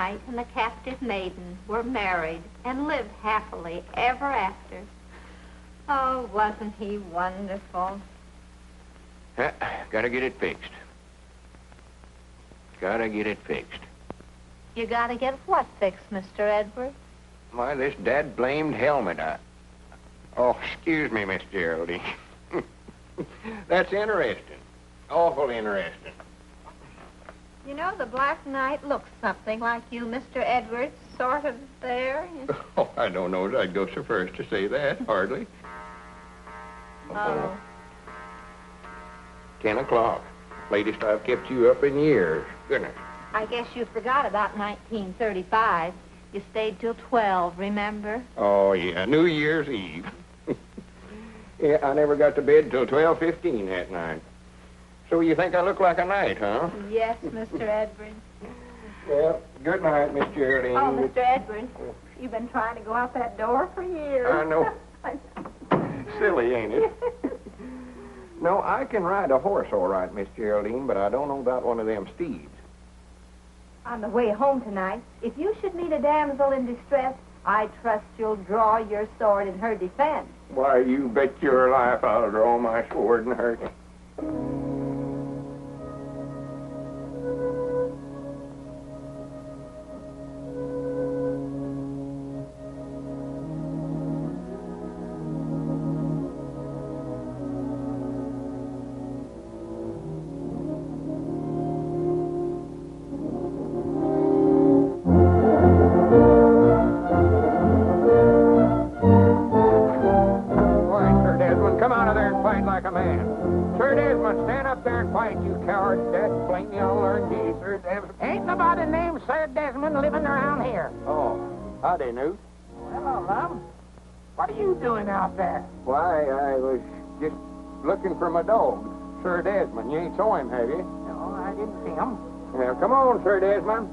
Knight and the captive maiden were married and lived happily ever after. Oh, wasn't he wonderful? Gotta get it fixed. Gotta get it fixed. You gotta get what fixed, Mr. Edwards? Why, this dad-blamed helmet. Oh, excuse me, Miss Geraldine. That's interesting. Awful interesting. You know, the Black Knight looks something like you, Mr. Edwards, sort of there. Oh, I don't know as I'd go so first to say that, hardly. Oh. 10 o'clock. Latest I've kept you up in years. Goodness. I guess you forgot about 1935. You stayed till 12, remember? Oh, yeah, New Year's Eve. Yeah, I never got to bed till 12:15 that night. So you think I look like a knight, huh? Yes, Mr. Edwards. Well, good night, Miss Geraldine. Oh, Mr. Edwards, you've been trying to go out that door for years. I know. Silly, ain't it? No, I can ride a horse all right, Miss Geraldine, but I don't know about one of them steeds. On the way home tonight, if you should meet a damsel in distress, I trust you'll draw your sword in her defense. Why, you bet your life I'll draw my sword in her. Howdy, Newt. Hello, Lum. What are you doing out there? Why, I was just looking for my dog, Sir Desmond. You ain't saw him, have you? No, I didn't see him. Now, come on, Sir Desmond.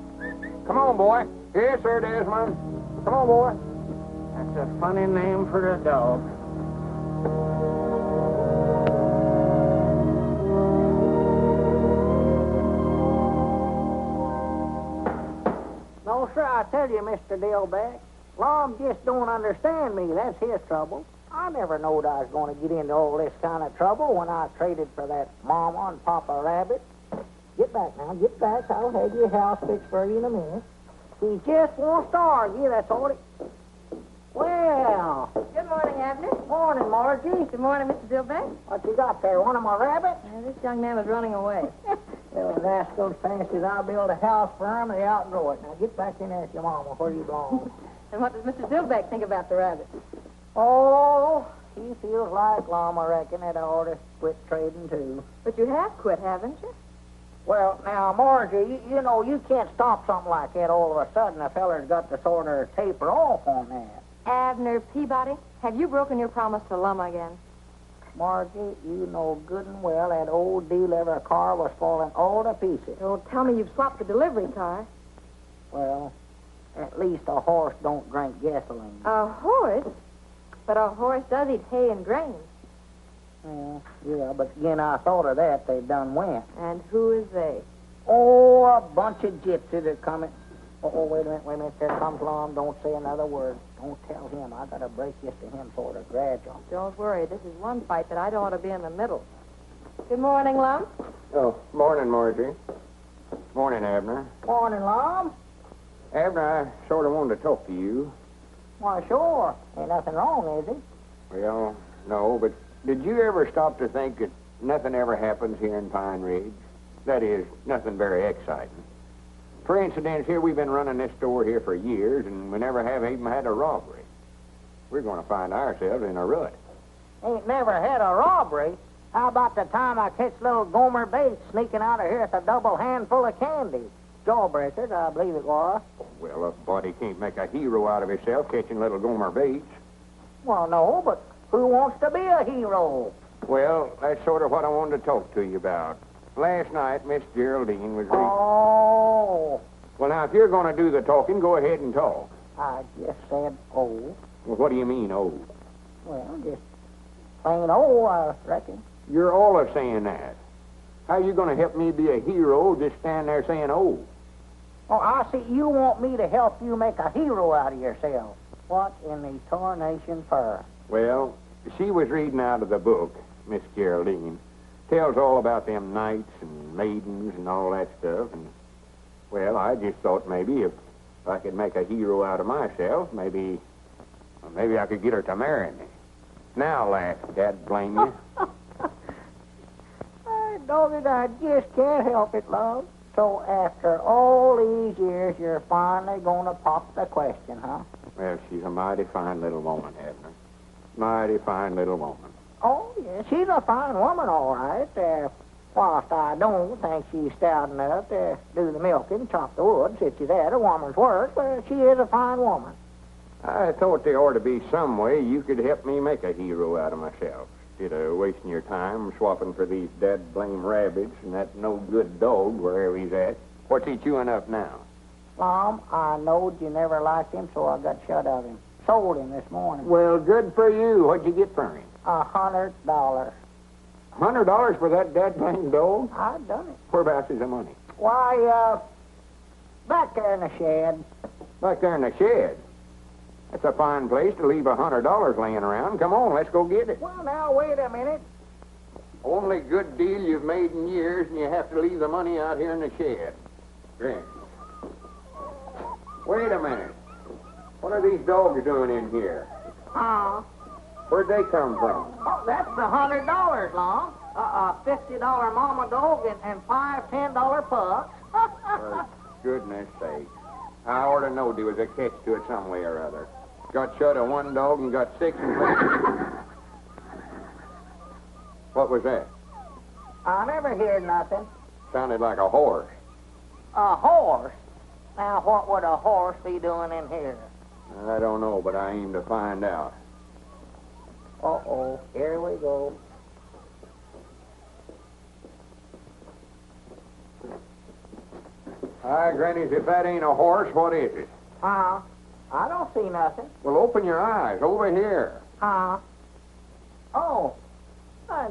Come on, boy. Here, Sir Desmond. Come on, boy. That's a funny name for a dog. No, sir, I tell you, Mr. Dillback, Lum just don't understand me. That's his trouble. I never knowed I was going to get into all this kind of trouble when I traded for that Mama and Papa Rabbit. Get back now, get back. I'll have your house fixed for you in a minute. He just wants to argue, that's all it... Well... Good morning, Abner. Morning, Margie. Good morning, Mr. Dillback. What you got there, one of my rabbits? This young man was running away. Well, the rascals fancies I'll build a house for him, they outgrow it. Now, get back in there with your mama where you belong. And what does Mr. Dillback think about the rabbit? Oh, he feels like Lum, I reckon, that I ought to quit trading, too. But you have quit, haven't you? Well, now, Margie, you know, you can't stop something like that all of a sudden. A feller's got to sort of taper off on that. Abner Peabody, have you broken your promise to Lum again? Margie, you know good and well that old delivery car was falling all to pieces. Don't tell me you've swapped the delivery car. Well, at least a horse don't drink gasoline. A horse? But a horse does eat hay and grain. Well, yeah, but again, I thought of that. They done went. And who is they? Oh, a bunch of gypsies are coming. Oh, wait a minute. There comes Lum. Don't say another word. Don't tell him. I got to break this to him sort of gradual. Don't worry. This is one fight that I don't want to be in the middle. Good morning, Lum. Oh, morning, Marjorie. Morning, Abner. Morning, Lum. Abner, I sort of wanted to talk to you. Why, sure. Ain't nothing wrong, is it? Well, no, but did you ever stop to think that nothing ever happens here in Pine Ridge? That is, nothing very exciting. For instance, here we've been running this store here for years, and we never have even had a robbery. We're going to find ourselves in a rut. Ain't never had a robbery. How about the time I catch little Gomer Bates sneaking out of here with a double handful of candy? Jawbreakers, I believe it was. Well, a body can't make a hero out of himself catching little Gomer Bates. Well, no, but who wants to be a hero? Well, that's sort of what I wanted to talk to you about. Last night, Miss Geraldine was reading. Oh. Well, now, if you're going to do the talking, go ahead and talk. I just said, oh. Well, what do you mean, oh? Well, just plain oh, I reckon. You're all of saying that. How you going to help me be a hero just stand there saying oh? Oh, I see. You want me to help you make a hero out of yourself. What in the tarnation for? Well, she was reading out of the book, Miss Geraldine. Tells all about them knights and maidens and all that stuff. And, well, I just thought maybe if I could make a hero out of myself, maybe I could get her to marry me. Now, laugh, Dad, blame you. Doggy, I just can't help it, love. So after all these years, you're finally going to pop the question, huh? Well, she's a mighty fine little woman, Abner. Mighty fine little woman. Oh, yeah, she's a fine woman, all right. Whilst I don't think she's stout enough to do the milking, chop the wood, such as that, a woman's work, but she is a fine woman. I thought there ought to be some way you could help me make a hero out of myself. Instead of wasting your time swapping for these dead-blame rabbits and that no-good dog wherever he's at. What's he chewing up now? Mom, I knowed you never liked him, so I got shut of him. Sold him this morning. Well, good for you. What'd you get for him? $100. $100 for that dead-blame dog? I done it. Whereabouts is the money? Why, back there in the shed. Back there in the shed? That's a fine place to leave $100 laying around. Come on, let's go get it. Well, now, wait a minute. Only good deal you've made in years, and you have to leave the money out here in the shed. Grin. Wait a minute. What are these dogs doing in here? Where'd they come from? Oh, that's the $100, Lum. $50 mama dog and $5 $10 pups. For goodness sake. I ought to know there was a catch to it some way or other. Got shut of one dog and got six and... What was that? I never heard nothing. Sounded like a horse. A horse? Now, what would a horse be doing in here? I don't know, but I aim to find out. Uh-oh, here we go. Hi, Grannies, if that ain't a horse, what is it? I don't see nothing. Well, open your eyes. Over here. Oh,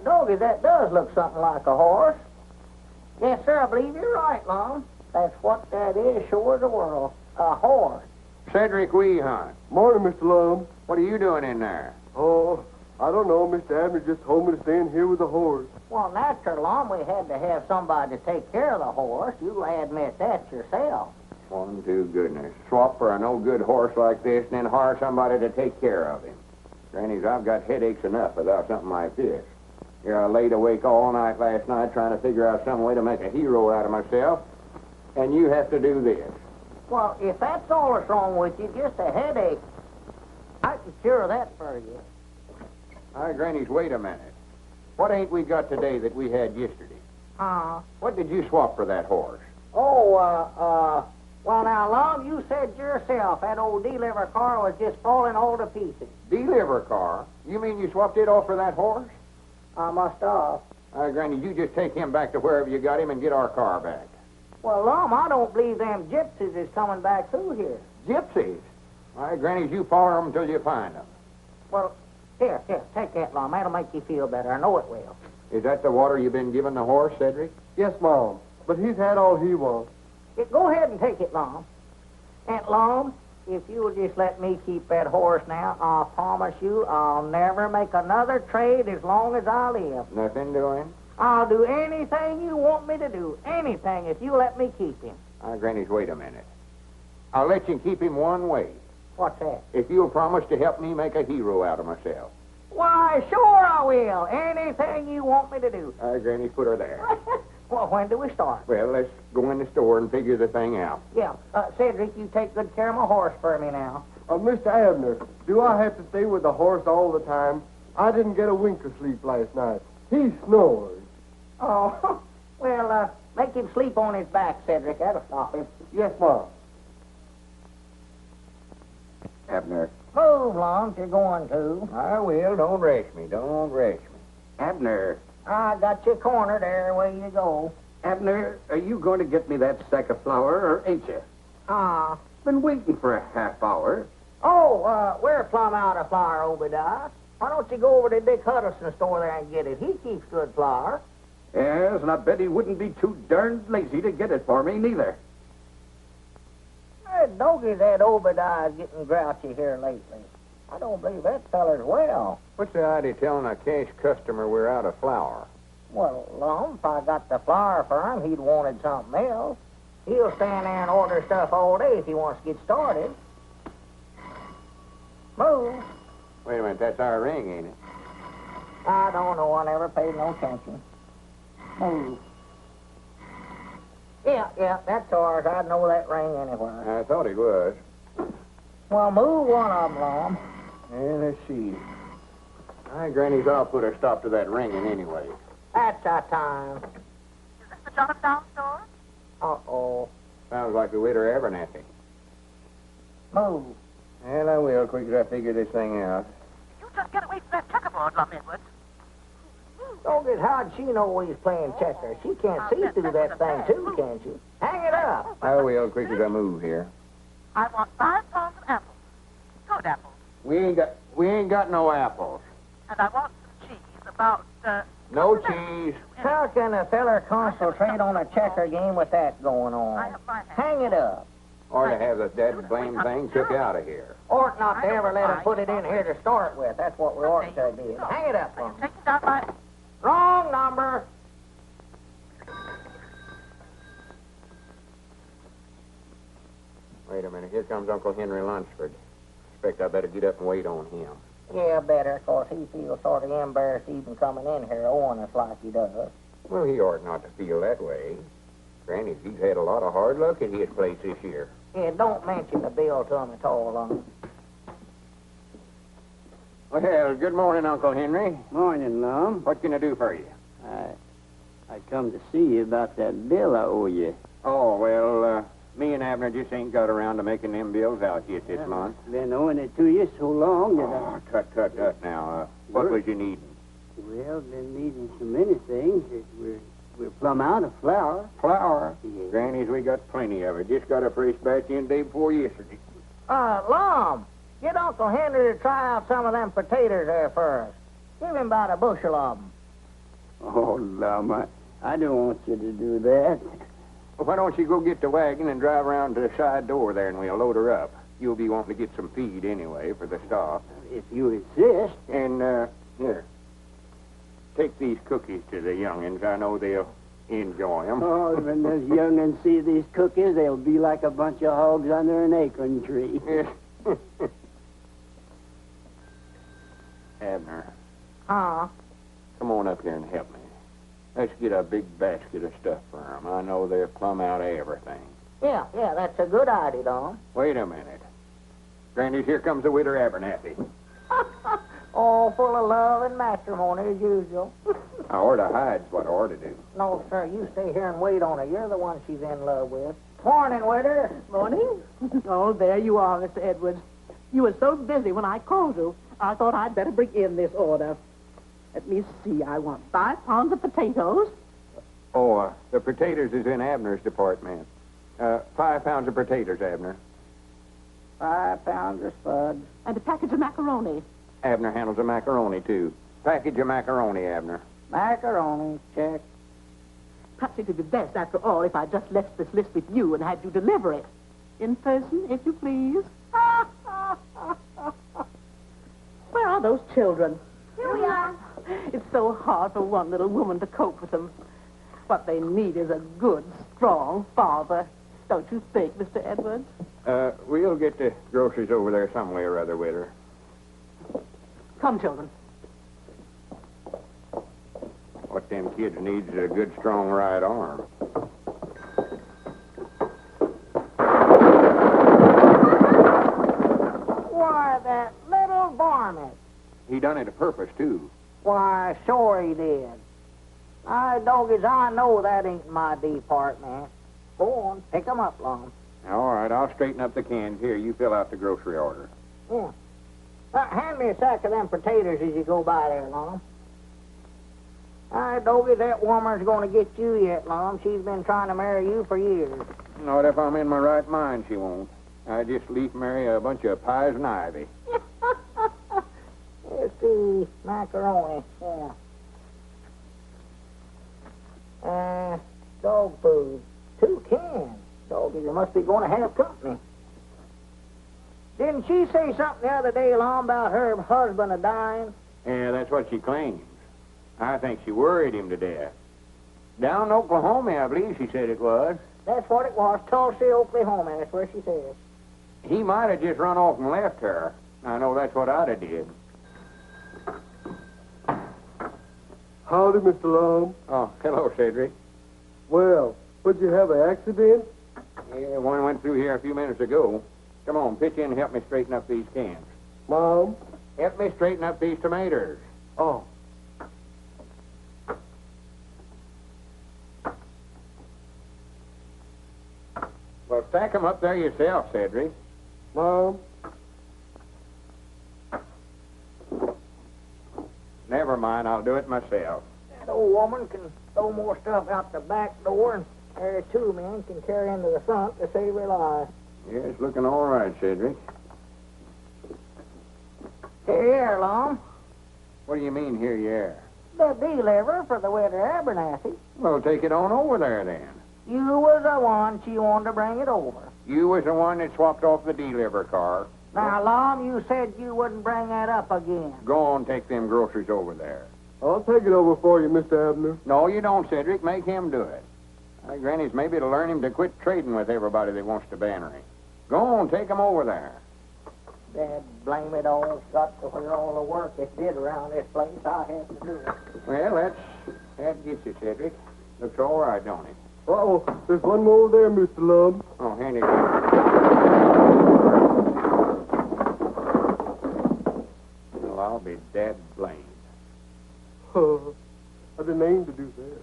doggy, that does look something like a horse. Yes, sir, I believe you're right, Lum. That's what that is, sure as the world. A horse. Cedric Weehunt. Morning, Mr. Lum. What are you doing in there? Oh, I don't know. Mr. Abner just told me to stay in here with the horse. Well, natural, Lum, we had to have somebody to take care of the horse. You'll admit that yourself. One to goodness. Swap for a no-good horse like this and then hire somebody to take care of him. Grannies, I've got headaches enough without something like this. Here, I laid awake all night last night trying to figure out some way to make a hero out of myself, and you have to do this. Well, if that's all that's wrong with you, just a headache, I can cure that for you. All right, Grannies, wait a minute. What ain't we got today that we had yesterday? What did you swap for that horse? Well, now, Lum, you said yourself that old deliver car was just falling all to pieces. Deliver car? You mean you swapped it off for that horse? I must have. All right, Granny, you just take him back to wherever you got him and get our car back. Well, Lum, I don't believe them gypsies is coming back through here. Gypsies? All right, Grannies, you follow them until you find them. Well, here, take that, Lum. That'll make you feel better. I know it will. Is that the water you've been giving the horse, Cedric? Yes, Mom. But he's had all he wants. Go ahead and take it, Lum. And, Lum, if you'll just let me keep that horse now, I'll promise you I'll never make another trade as long as I live. Nothing doing? I'll do anything you want me to do. Anything, if you let me keep him. All right, Grannies, wait a minute. I'll let you keep him one way. What's that? If you'll promise to help me make a hero out of myself. Why, sure I will. Anything you want me to do. All right, Grannies, put her there. Well, when do we start? Well, let's go in the store and figure the thing out. Yeah. Cedric, you take good care of my horse for me now. Mr. Abner, do I have to stay with the horse all the time? I didn't get a wink of sleep last night. He snores. Oh, well, make him sleep on his back, Cedric. That'll stop him. Yes, Mom. Abner. Move, Lum, if you're going to. I will. Don't rush me. Don't rush me. Abner. I got you cornered there. Away you go. Abner, are you going to get me that sack of flour, or ain't you? Been waiting for a half hour. We're plumb out of flour, Obadiah. Why don't you go over to Dick Huddleston's store there and get it? He keeps good flour. Yes, and I bet he wouldn't be too darned lazy to get it for me, neither. Doggy, that Obadiah's getting grouchy here lately. I don't believe that feller's well. What's the idea of telling a cash customer we're out of flour? Well, Lum, if I got the flour for him, he'd wanted something else. He'll stand there and order stuff all day if he wants to get started. Move. Wait a minute, that's our ring, ain't it? I don't know. I never paid no attention. Move. Yeah, that's ours. I'd know that ring anywhere. I thought it was. Well, move one of them, Lum. Yeah, let's see. Granny's all put a stop to that ringing anyway. That's our time. Is this the Johnstown store? Uh-oh. Sounds like the Widder Abernathy. Move. Well, I will, quick as I figure this thing out. You just get away from that checkerboard, Lum Edwards. Doggy, how'd she know he's playing checkers? She can't see through that thing, too, can she? Hang it up. I will, quick as I move here. I want 5 pounds of apples. Good apples. We ain't got no apples. And I want some cheese, about, No cheese. How can a feller concentrate on a checker game with that going I on? have my hand. Hang it up. Or to have the dead blame thing took out of here. Ought not to ever let him put it in here to start with. That's what we ought to do. Hang it up, Lum. Taking down my... Wrong number. Wait a minute, here comes Uncle Henry Lunsford. Expect I better get up and wait on him. Yeah, better, 'cause he feels sort of embarrassed even coming in here owing us like he does. Well, he ought not to feel that way. Granny, he's had a lot of hard luck at his place this year. Yeah, don't mention the bill to him at all, Lum. Well, good morning, Uncle Henry. Morning, Lum. What can I do for you? I come to see you about that bill I owe you. Oh, well, me and Abner just ain't got around to making them bills out yet this month. Been owing it to you so long that Oh, tut now. What was you needing? Well, been needing so many things that we're plumb out of flour. Flour. Yeah. Granny's, we got plenty of it. Just got a fresh batch in day before yesterday. Lum, get Uncle Henry to try out some of them potatoes there first. Give him about a bushel of them. Oh, Lum, I don't want you to do that. Well, why don't you go get the wagon and drive around to the side door there and we'll load her up. You'll be wanting to get some feed anyway for the stock. If you insist. And, here. Take these cookies to the young'uns. I know they'll enjoy them. Oh, when those young'uns see these cookies, they'll be like a bunch of hogs under an acorn tree. Abner, Huh? come on up here and help me. Let's get a big basket of stuff for them. I know they're plumb out of everything. Yeah, that's a good idea, Lum. Wait a minute. Granny, here comes the Widder Abernathy. All full of love and matrimony as usual. I ought to hide's what I ought to do. No, sir, you stay here and wait on her. You're the one she's in love with. Morning, Widder. Morning. Oh, there you are, Mr. Edwards. You were so busy when I called you, I thought I'd better bring in this order. Let me see. I want 5 pounds of potatoes. Oh, the potatoes is in Abner's department. 5 pounds of potatoes, Abner. 5 pounds of spuds. And a package of macaroni. Abner handles the macaroni, too. Package of macaroni, Abner. Macaroni, check. Perhaps it would be best, after all, if I just left this list with you and had you deliver it. In person, if you please. Where are those children? Here we are. It's so hard for one little woman to cope with them. What they need is a good, strong father. Don't you think, Mr. Edwards? We'll get the groceries over there some way or other, Widder. Come, children. What them kids needs is a good, strong right arm. Why, that little varmint. He done it a purpose, too. Why, sure he did. Doggies, I know that ain't my department. Go on, pick 'em up, Lum. All right, I'll straighten up the cans. Here, you fill out the grocery order. Yeah. Hand me a sack of them potatoes as you go by there, Lum. Doggy, that woman's going to get you yet, Lum. She's been trying to marry you for years. Not if I'm in my right mind, she won't. I just leave marry a bunch of pies and ivy. Let's see, macaroni, yeah. Dog food, 2 cans. Doggy, you must be going to have company. Didn't she say something the other day, Lum, about her husband a-dying? Yeah, that's what she claims. I think she worried him to death. Down in Oklahoma, I believe she said it was. That's what it was, Tulsa, Oklahoma. That's where she says. He might have just run off and left her. I know that's what I'd have did. Howdy, Mr. Lum. Oh, hello, Cedric. Well, would you have an accident? Yeah, one went through here a few minutes ago. Come on, pitch in and help me straighten up these cans. Mom? Help me straighten up these tomatoes. Oh. Well, stack 'em up there yourself, Cedric. Mom? Never mind, I'll do it myself. That old woman can throw more stuff out the back door, and there two men can carry into the front to save her life. Yeah, it's looking all right, Cedric. Here, Lum. What do you mean, here you are? The deliverer for the Widder Abernathy. Well, take it on over there, then. You was the one she wanted to bring it over. You was the one that swapped off the deliver car. Now, Lum, you said you wouldn't bring that up again. Go on, take them groceries over there. I'll take it over for you, Mr. Abner. No, you don't, Cedric. Make him do it. Granny's maybe to learn him to quit trading with everybody that wants to banner him. Go on, take him over there. Dad, blame it all. It's got to where all the work it did around this place, I had to do it. Well, that gets you, Cedric. Looks all right, don't it? Uh-oh, there's one more there, Mr. Lum. Oh, hand it. Well, I'll be dead blamed. I didn't aim to do that.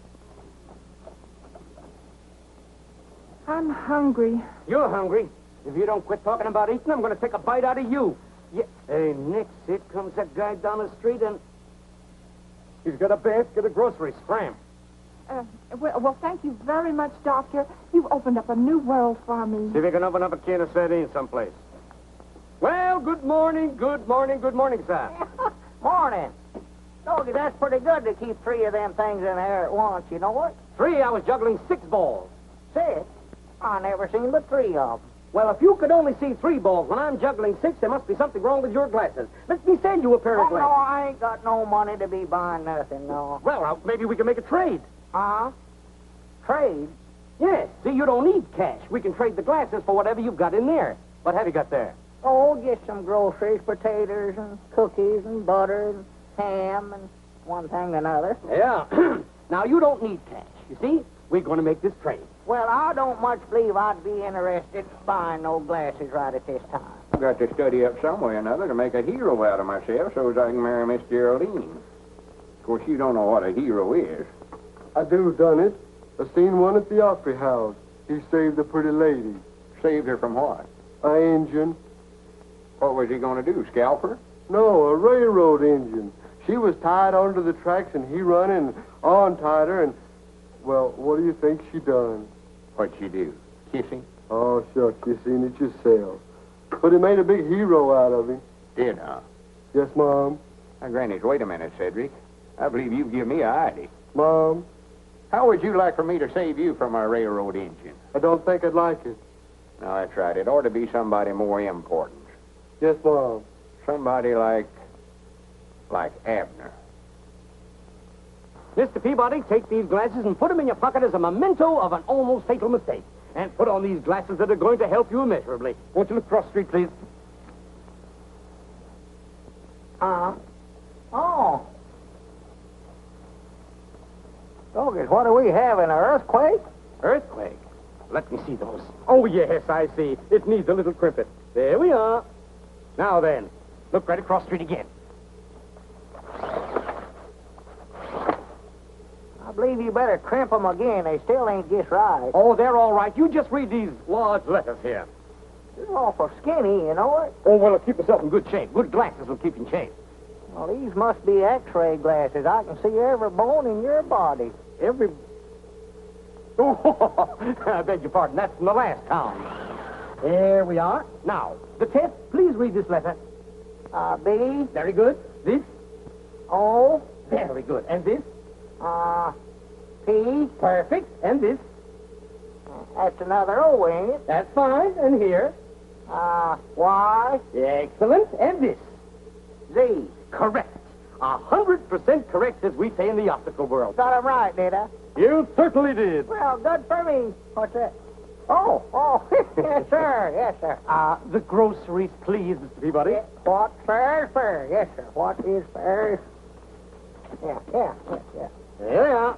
I'm hungry. You're hungry. If you don't quit talking about eating, I'm going to take a bite out of you. Yeah. Hey, Nix, here comes that guy down the street, and he's got a basket of groceries. Scram. Well, thank you very much, Doctor. You've opened up a new world for me. See if you can open up a can of sardines someplace. Well, good morning, sir. Morning. Doggy, that's pretty good to keep three of them things in there at once, you know what? 3, I was juggling 6 balls. 6? I never seen but 3 of them. Well, if you could only see 3 balls when I'm juggling 6, there must be something wrong with your glasses. Let me send you a pair of Oh, no, glasses. I ain't got no money to be buying nothing, no. Well, maybe we can make a trade. Huh? Trade? Yes. See, you don't need cash. We can trade the glasses for whatever you've got in there. What have you got there? Oh, just some groceries, potatoes and cookies and butter and ham and one thing and another. Yeah. Now, you don't need cash. You see, we're going to make this trade. Well, I don't much believe I'd be interested in buying no glasses right at this time. I've got to study up some way or another to make a hero out of myself so as I can marry Miss Geraldine. Of course, you don't know what a hero is. I do done it. I seen one at the Opry House. He saved a pretty lady. Saved her from what? A engine. What was he going to do, scalp her? No, a railroad engine. She was tied onto the tracks, and he run and untied her, and, well, what do you think she done? What'd she do? Kiss him? Oh, shucks, you seen it yourself. But he made a big hero out of him. Did, huh? Yes, Mom. Now, Granny, wait a minute, Cedric. I believe you've given me a idea. Mom, How would you like for me to save you from a railroad engine? I don't think I'd like it. No, that's right. It ought to be somebody more important. Yes, Mom. Somebody like Abner. Mr. Peabody, take these glasses and put them in your pocket as a memento of an almost fatal mistake. And put on these glasses that are going to help you immeasurably. Won't you look cross street, please? Oh. Doggett, what do we have, an earthquake? Earthquake? Let me see those. Oh, yes, I see. It needs a little crimpet. There we are. Now then, look right across street again. I believe you better crimp them again. They still ain't just right. Oh, they're all right. You just read these large letters here. You're awful skinny, you know it? Oh, well, keep yourself in good shape. Good glasses will keep you in shape. Well, these must be x-ray glasses. I can see every bone in your body. Every... Oh, I beg your pardon. That's from the last town. There we are. Now, the test, please read this letter. B. Very good. This? O. Very good. And this? P. Perfect. And this? That's another O, ain't it? That's fine. And here? Y, Excellent. And this? Z. Correct. 100% correct, as we say in the optical world. Got 'em right, did I? You certainly did. Well, good for me. What's that? Oh, yes, sir, yes, sir. The groceries, please, Mr. Peabody. What's fair is fair, yes, sir. What is fair is... Yeah. There they are.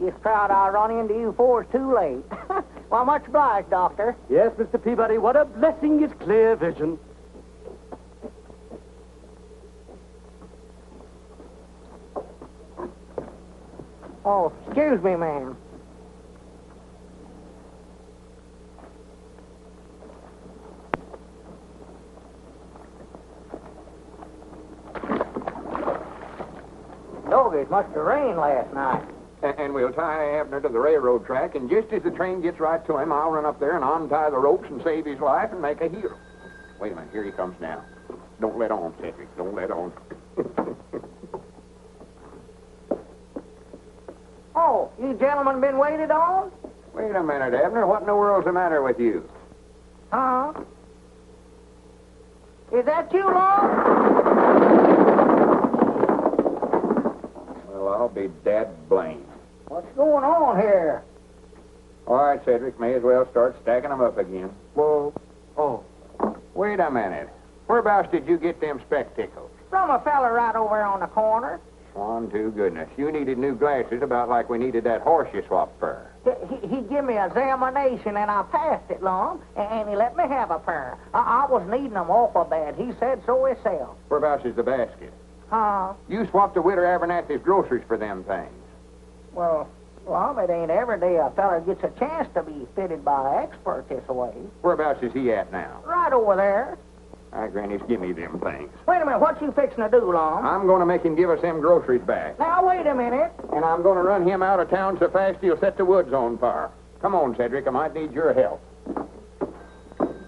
Just proud I run into you before it's too late. Well, much obliged, Doctor. Yes, Mr. Peabody, what a blessing is clear vision. Oh, excuse me, ma'am. Doggies must have rained last night. And we'll tie Abner to the railroad track, and just as the train gets right to him, I'll run up there and untie the ropes and save his life and make a hero. Wait a minute, here he comes now. Don't let on, Cedric, don't let on. Oh, you gentlemen been waited on? Wait a minute, Abner, what in the world's the matter with you? Huh? Is that you, Lauck? Well, I'll be dad blamed. What's going on here? All right, Cedric, may as well start stacking them up again. Well, oh. Wait a minute. Whereabouts did you get them spectacles? From a fella right over on the corner. Swan to goodness. You needed new glasses about like we needed that horse you swapped for. He give me an examination, and I passed it, Lum, and he let me have a pair. I was needing them awful bad. He said so himself. Whereabouts is the basket? Huh? You swapped the Widder Abernathy's groceries for them things. Well, Lum, it ain't every day a fella gets a chance to be fitted by an expert this way. Whereabouts is he at now? Right over there. All right, Granny, give me them things. Wait a minute, what you fixing to do, Lum? I'm going to make him give us them groceries back. Now, wait a minute. And I'm going to run him out of town so fast he'll set the woods on fire. Come on, Cedric, I might need your help.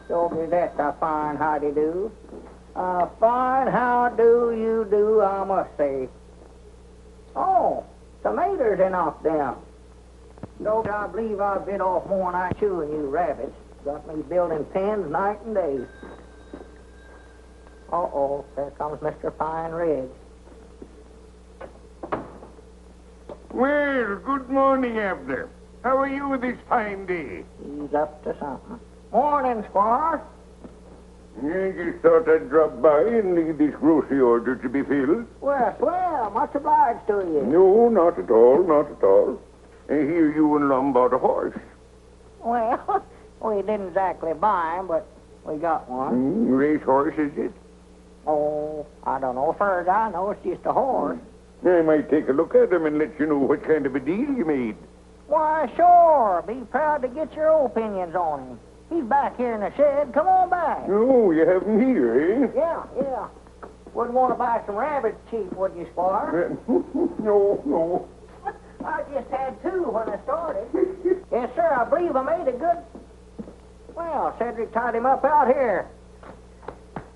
Doggy, that's a fine howdy-do. A fine how do you do, I must say. Oh, tomatoes enough them. Doggy, I believe I bit off more than I chewing you rabbits. Got me building pens night and day. Uh-oh, there comes Mr. Pine Ridge. Well, good morning, Abner. How are you this fine day? He's up to something. Morning, Squire. I just thought I'd drop by and leave this grocery order to be filled. Well, swell. Much obliged to you. No, not at all, not at all. I hear you and Lum bought a horse. Well, we didn't exactly buy him, but we got one. Racehorse, is it? Oh, I don't know. Far as I know, it's just a horse. I might take a look at him and let you know what kind of a deal you made. Why, sure. Be proud to get your opinions on him. He's back here in the shed. Come on back. Oh, you have him here, eh? Yeah. Wouldn't want to buy some rabbits cheap, would you, Squire? No. I just had two when I started. Yes, sir, I believe I made a good... Well, Cedric tied him up out here.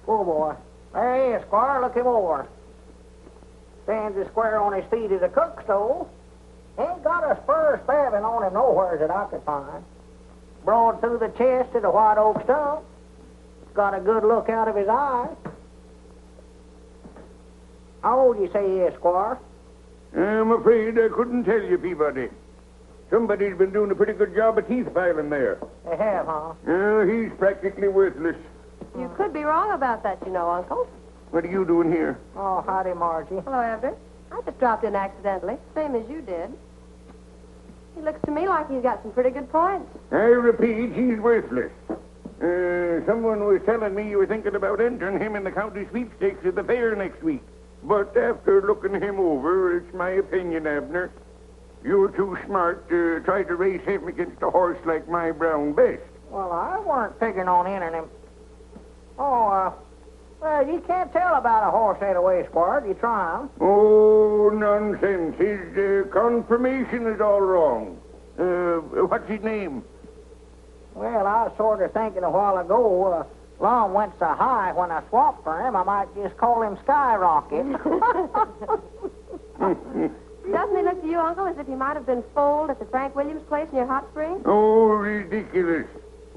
Poor boy. There he is, Squire. Look him over. Stands as square on his feet as a cook stove. Ain't got a spur stabbing on him nowhere that I could find. Broad through the chest to the white oak stump. Got a good look out of his eye. How old you say he is, Squire? I'm afraid I couldn't tell you, Peabody. Somebody's been doing a pretty good job of teeth filing there. They have, huh? He's practically worthless. You could be wrong about that, you know, Uncle. What are you doing here? Oh, howdy, Margie. Hello, Abner. I just dropped in accidentally, same as you did. He looks to me like he's got some pretty good points. I repeat, he's worthless. Someone was telling me you were thinking about entering him in the county sweepstakes at the fair next week. But after looking him over, it's my opinion, Abner, you're too smart to try to race him against a horse like my brown best. Well, I weren't figuring on entering him. Oh, well, you can't tell about a horse that way, Squire. You try him. Oh, nonsense. His confirmation is all wrong. What's his name? Well, I was sort of thinking a while ago, Lum went so high when I swapped for him, I might just call him Skyrocket. Doesn't he look to you, Uncle, as if he might have been foaled at the Frank Williams place near Hot Springs? Oh, ridiculous.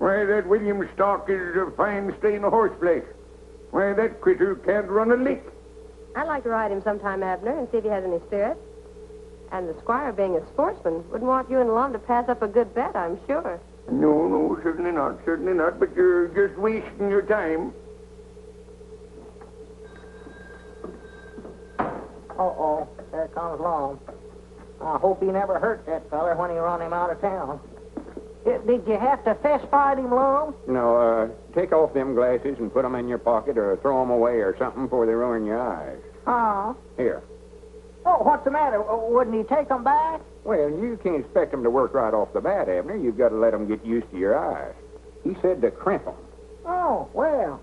Why, that William stock is a fine stain of horseflesh. Why, that critter can't run a lick. I'd like to ride him sometime, Abner, and see if he has any spirit. And the squire, being a sportsman, wouldn't want you and Lum to pass up a good bet, I'm sure. No, certainly not, but you're just wasting your time. Uh-oh, there comes Lum. I hope he never hurt that feller when he run him out of town. Did you have to fist fight him, Lum? No, take off them glasses and put them in your pocket or throw them away or something before they ruin your eyes. Here. Oh, what's the matter? Wouldn't he take them back? Well, you can't expect them to work right off the bat, Abner. You've got to let them get used to your eyes. He said to crimp them. Oh, well.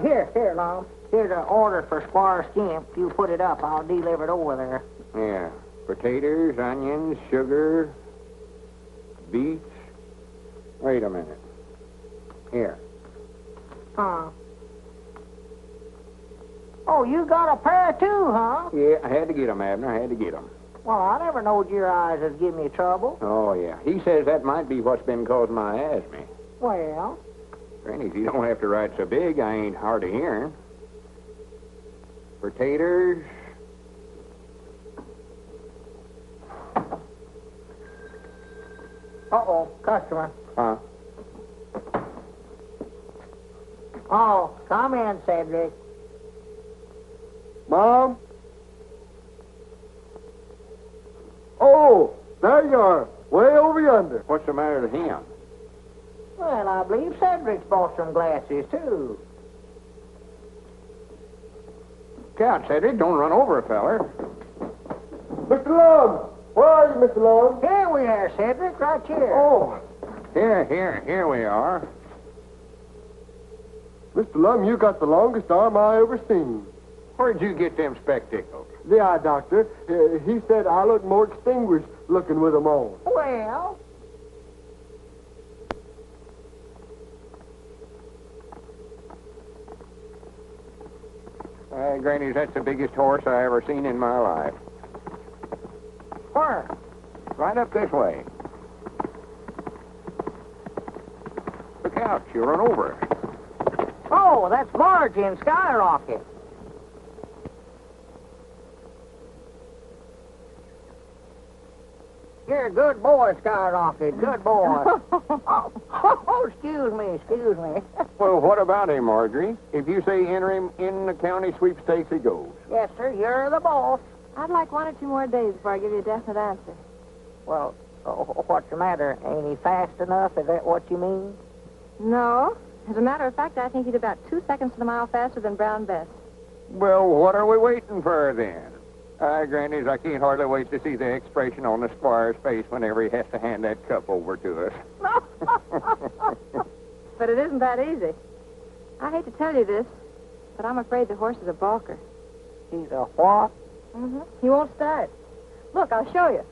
Here, Lum. Here's an order for Squire Skimp. You put it up. I'll deliver it over there. Yeah. Potatoes, onions, sugar, beets. Wait a minute. Here. Oh, you got a pair too, huh? Yeah, I had to get them, Abner. I had to get them. Well, I never knowed your eyes would give me trouble. Oh, yeah. He says that might be what's been causing my asthma. Well? Granny, if you don't have to ride so big, I ain't hard of hearing. Potatoes. Uh-oh, customer. Huh? Oh, come in, Cedric. Mom? Oh, there you are, way over yonder. What's the matter with him? Well, I believe Cedric's bought some glasses, too. Count, Cedric. Don't run over a feller. Mr. Lum! Where are you, Mr. Lum? Here we are, Cedric, right here. Oh, Here we are. Mr. Lum, you got the longest arm I ever seen. Where'd you get them spectacles? The eye doctor, he said I look more distinguished looking with them on. Well, Granny, that's the biggest horse I ever seen in my life. where? Right up this way. Look out, you'll run over it. Oh, that's Margie and Skyrocket. You're a good boy, Skyrocket. Good boy. Excuse me. Well, what about him, Marjorie? If you say enter him in the county sweepstakes, he goes. Yes, sir, you're the boss. I'd like 1 or 2 more days before I give you a definite answer. Well, what's the matter? Ain't he fast enough? Is that what you mean? No. As a matter of fact, I think he's about 2 seconds to the mile faster than Brown Bess. Well, what are we waiting for then? Grannies, I can't hardly wait to see the expression on the squire's face whenever he has to hand that cup over to us. But it isn't that easy. I hate to tell you this, but I'm afraid the horse is a balker. He's a what? Mm-hmm. He won't start. Look, I'll show you.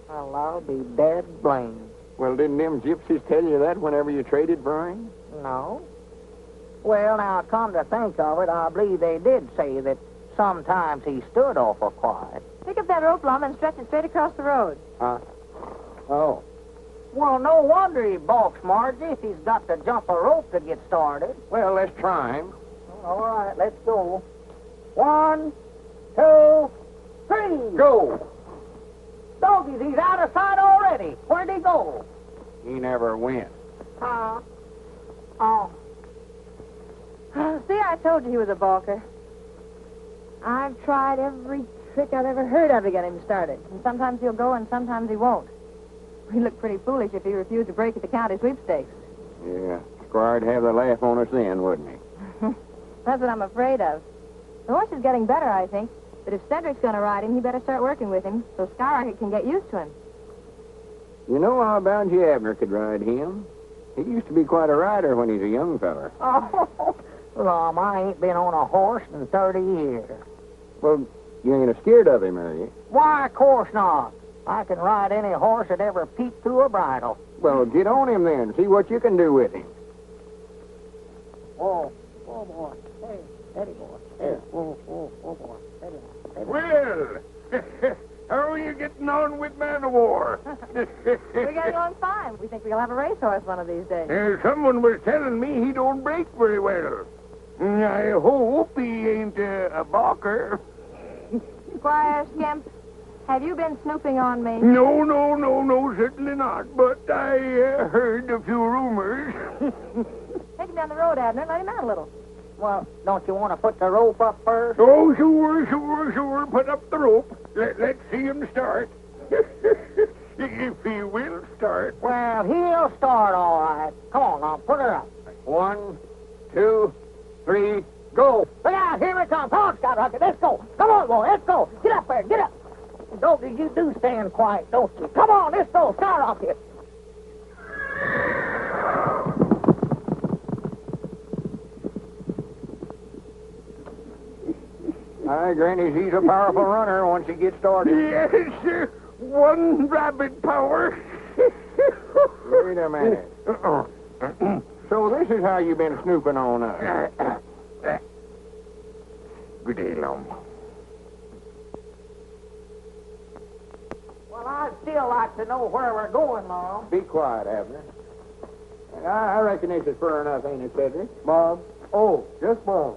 Well, I'll be dead blamed. Well, didn't them gypsies tell you that whenever you traded for him? No. Well, now, come to think of it, I believe they did say that sometimes he stood awful quiet. Pick up that rope, Lum, and stretch it straight across the road. Huh? Oh. Well, no wonder he balks, Margie, if he's got to jump a rope to get started. Well, let's try him. All right, let's go. 1, 2, 3. Go! Doggies, he's out of sight already. Where'd he go? He never went. Oh. See, I told you he was a balker. I've tried every trick I've ever heard of to get him started. And sometimes he'll go and sometimes he won't. He'd look pretty foolish if he refused to break at the county sweepstakes. Yeah, Squire'd have the laugh on us then, wouldn't he? That's what I'm afraid of. The horse is getting better, I think. But if Cedric's going to ride him, he better start working with him so Skyrocket can get used to him. You know, I'll bound you Abner could ride him. He used to be quite a rider when he's a young feller. Oh, Lum, I ain't been on a horse in 30 years. Well, you ain't scared of him, are you? Why, of course not. I can ride any horse that ever peeked through a bridle. Well, get on him then. See what you can do with him. Oh, boy. Hey, steady, boy. Hey, oh, boy. Steady. Well, How are you getting on with man of war? We're getting on fine. We think we'll have a racehorse one of these days. Someone was telling me he don't break very well. I hope he ain't a balker. Squire Skimp, have you been snooping on me? No, certainly not. But I heard a few rumors. Take him down the road, Abner. Let him out a little. Well, don't you want to put the rope up first? Oh, sure. Put up the rope. Let's see him start. If he will start. Well, he'll start all right. Come on, now, put her up. 1, 2, 3, go. Look out, here it comes. Come on, Skyrocket, let's go. Come on, boy, let's go. Get up there, get up. Don't you do stand quiet, don't you? Come on, let's go, Skyrocket. Aye, Granny, he's a powerful runner once he gets started. Yes, one rabbit power. Wait a minute. So this is how you've been snooping on us. Good day, Lum. Well, I'd still like to know where we're going, Mom. Be quiet, Abner. I reckon this is fur enough, ain't it, Cedric? Mom. Oh, yes, Mom.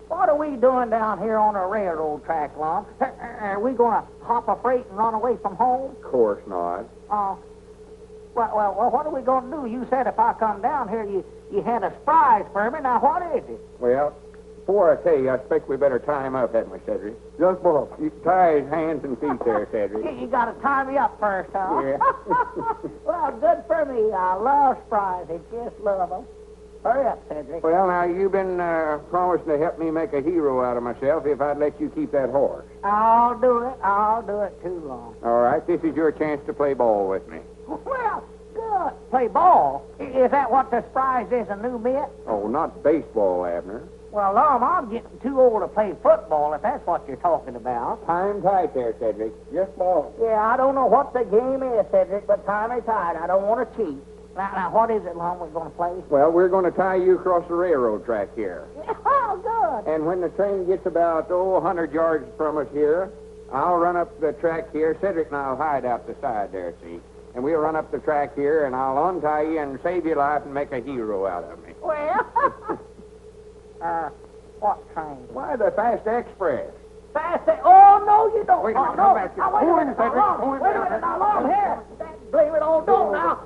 What are we doing down here on a railroad track, Lum? Are we going to hop a freight and run away from home? Of course not. Well, what are we going to do? You said if I come down here, you had a surprise for me. Now, what is it? Well, before I tell you, I expect we better tie him up, hadn't we, Cedric? Yes, Mom. You tie his hands and feet there, Cedric. You got to tie me up first, huh? Yeah. Well, good for me. I love surprises. Just love them. Hurry up, Cedric. Well, now, you've been promising to help me make a hero out of myself if I'd let you keep that horse. I'll do it. I'll do it too long. All right, this is your chance to play ball with me. Well, good. Play ball? Is that what the surprise is, a new mitt? Oh, not baseball, Abner. Well, Lum, I'm getting too old to play football, if that's what you're talking about. Tie him tight there, Cedric. Yes, Mom. Yeah, I don't know what the game is, Cedric, but tie me tight. I don't want to cheat. Now, what is it, Lum, we're going to play? Well, we're going to tie you across the railroad track here. Oh, good. And when the train gets about, 100 yards from us here, I'll run up the track here. Cedric and I'll hide out the side there, see? And we'll run up the track here, and I'll untie you and save your life and make a hero out of me. Well, what train? Why, the Fast Express. Fast. Oh, no, you don't. Wait a minute, no. come back here. Wait a Hold minute, him, Cedric. now, Hold him Wait a down. minute, now, Lum, here. Blame it all. Don't now.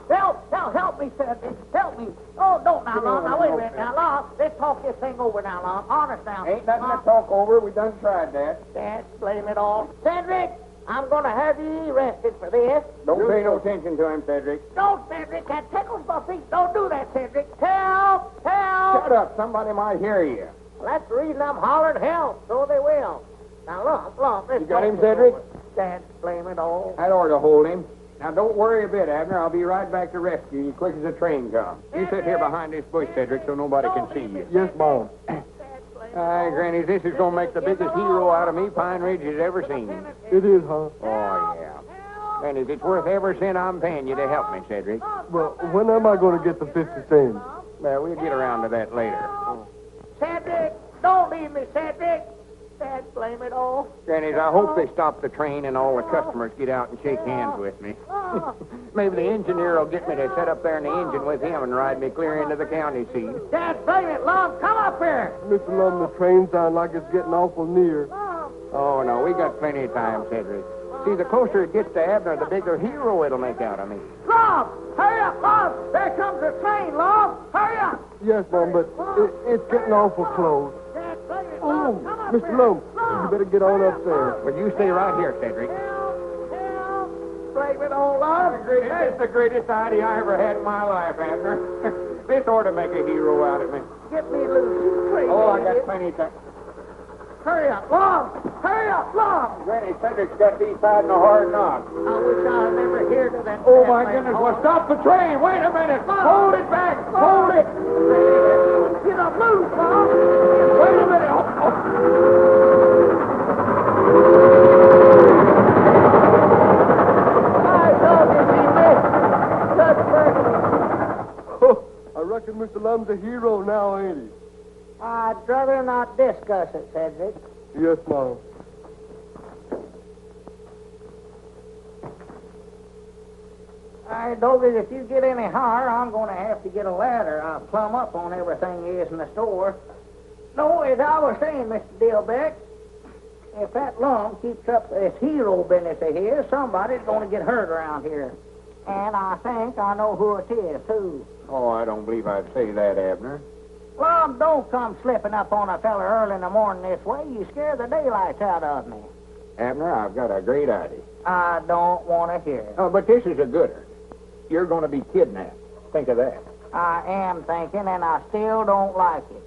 Help me, Cedric. Help me. Oh, don't now, Lum. Now, wait a minute. Now, Lum, let's talk this thing over now, Lum. Honest now. Ain't nothing to talk over. We done tried that. That's blame it all. Cedric, I'm going to have you arrested for this. Don't pay no attention to him, Cedric. Don't, Cedric. That tickles my feet. Don't do that, Cedric. Help! Shut up. Somebody might hear you. Well, that's the reason I'm hollering help. So they will. Now, Lum, let's You got talk him, this Cedric? over. That's blame it all. That ought to hold him. Now, don't worry a bit, Abner. I'll be right back to rescue you quick as the train comes. You sit here behind this bush, Cedric, so nobody can see you. Yes, Mom. Aye, Granny, this is going to make the biggest hero out of me Pine Ridge has ever seen. It is, huh? Oh, yeah. And if it's worth every cent I'm paying you to help me, Cedric. Well, when am I going to get the 50 cents? Well, we'll get around to that later. Cedric, don't leave me, Cedric. That's blame it all. Grannies, I hope they stop the train and all the customers get out and shake hands with me. Maybe the engineer will get me to sit up there in the engine with him and ride me clear into the county seat. That's blame it, Lum. Come up here. Mr. Lum, the train sounds like it's getting awful near. Oh, no, we got plenty of time, Cedric. See, the closer it gets to Abner, the bigger hero it'll make out of me. Lum, hurry up, Lum. There comes the train, Lum. Hurry up. Yes, Mom, but it's getting awful close. That's blame it, Oh, Lum. Come up Mr. here. Lum, you better get on up there. Well, you stay right here, Cedric. Help. Blame it all, Lum. It's the greatest idea I ever had in my life, Abner. This ought to make a hero out of me. Get me loose, you crazy Oh, I got idiot. plenty of time. Hurry up, Lum. Hurry up, Lum. Granny, Cedric's got these tied in a hard knot. I wish I had never heard of that. Oh, my goodness. Well, stop the train. Wait a minute. Hold it back. Hold it. Get up loose, Lum. Wait a minute. My dog is he missed. Good mercy. Oh, I reckon Mr. Lum's a hero now, ain't he? I'd rather not discuss it, Cedric. Yes, Mom. Hey, Doggy, if you get any higher, I'm going to have to get a ladder. I'll plumb up on everything is in the store. No, as I was saying, Mr. Dillbeck, if that Lum keeps up this hero business of his, somebody's going to get hurt around here. And I think I know who it is, too. Oh, I don't believe I'd say that, Abner. Lum, don't come slipping up on a fella early in the morning this way. You scare the daylights out of me. Abner, I've got a great idea. I don't want to hear it. Oh, but this is a gooder. You're going to be kidnapped. Think of that. I am thinking, and I still don't like it.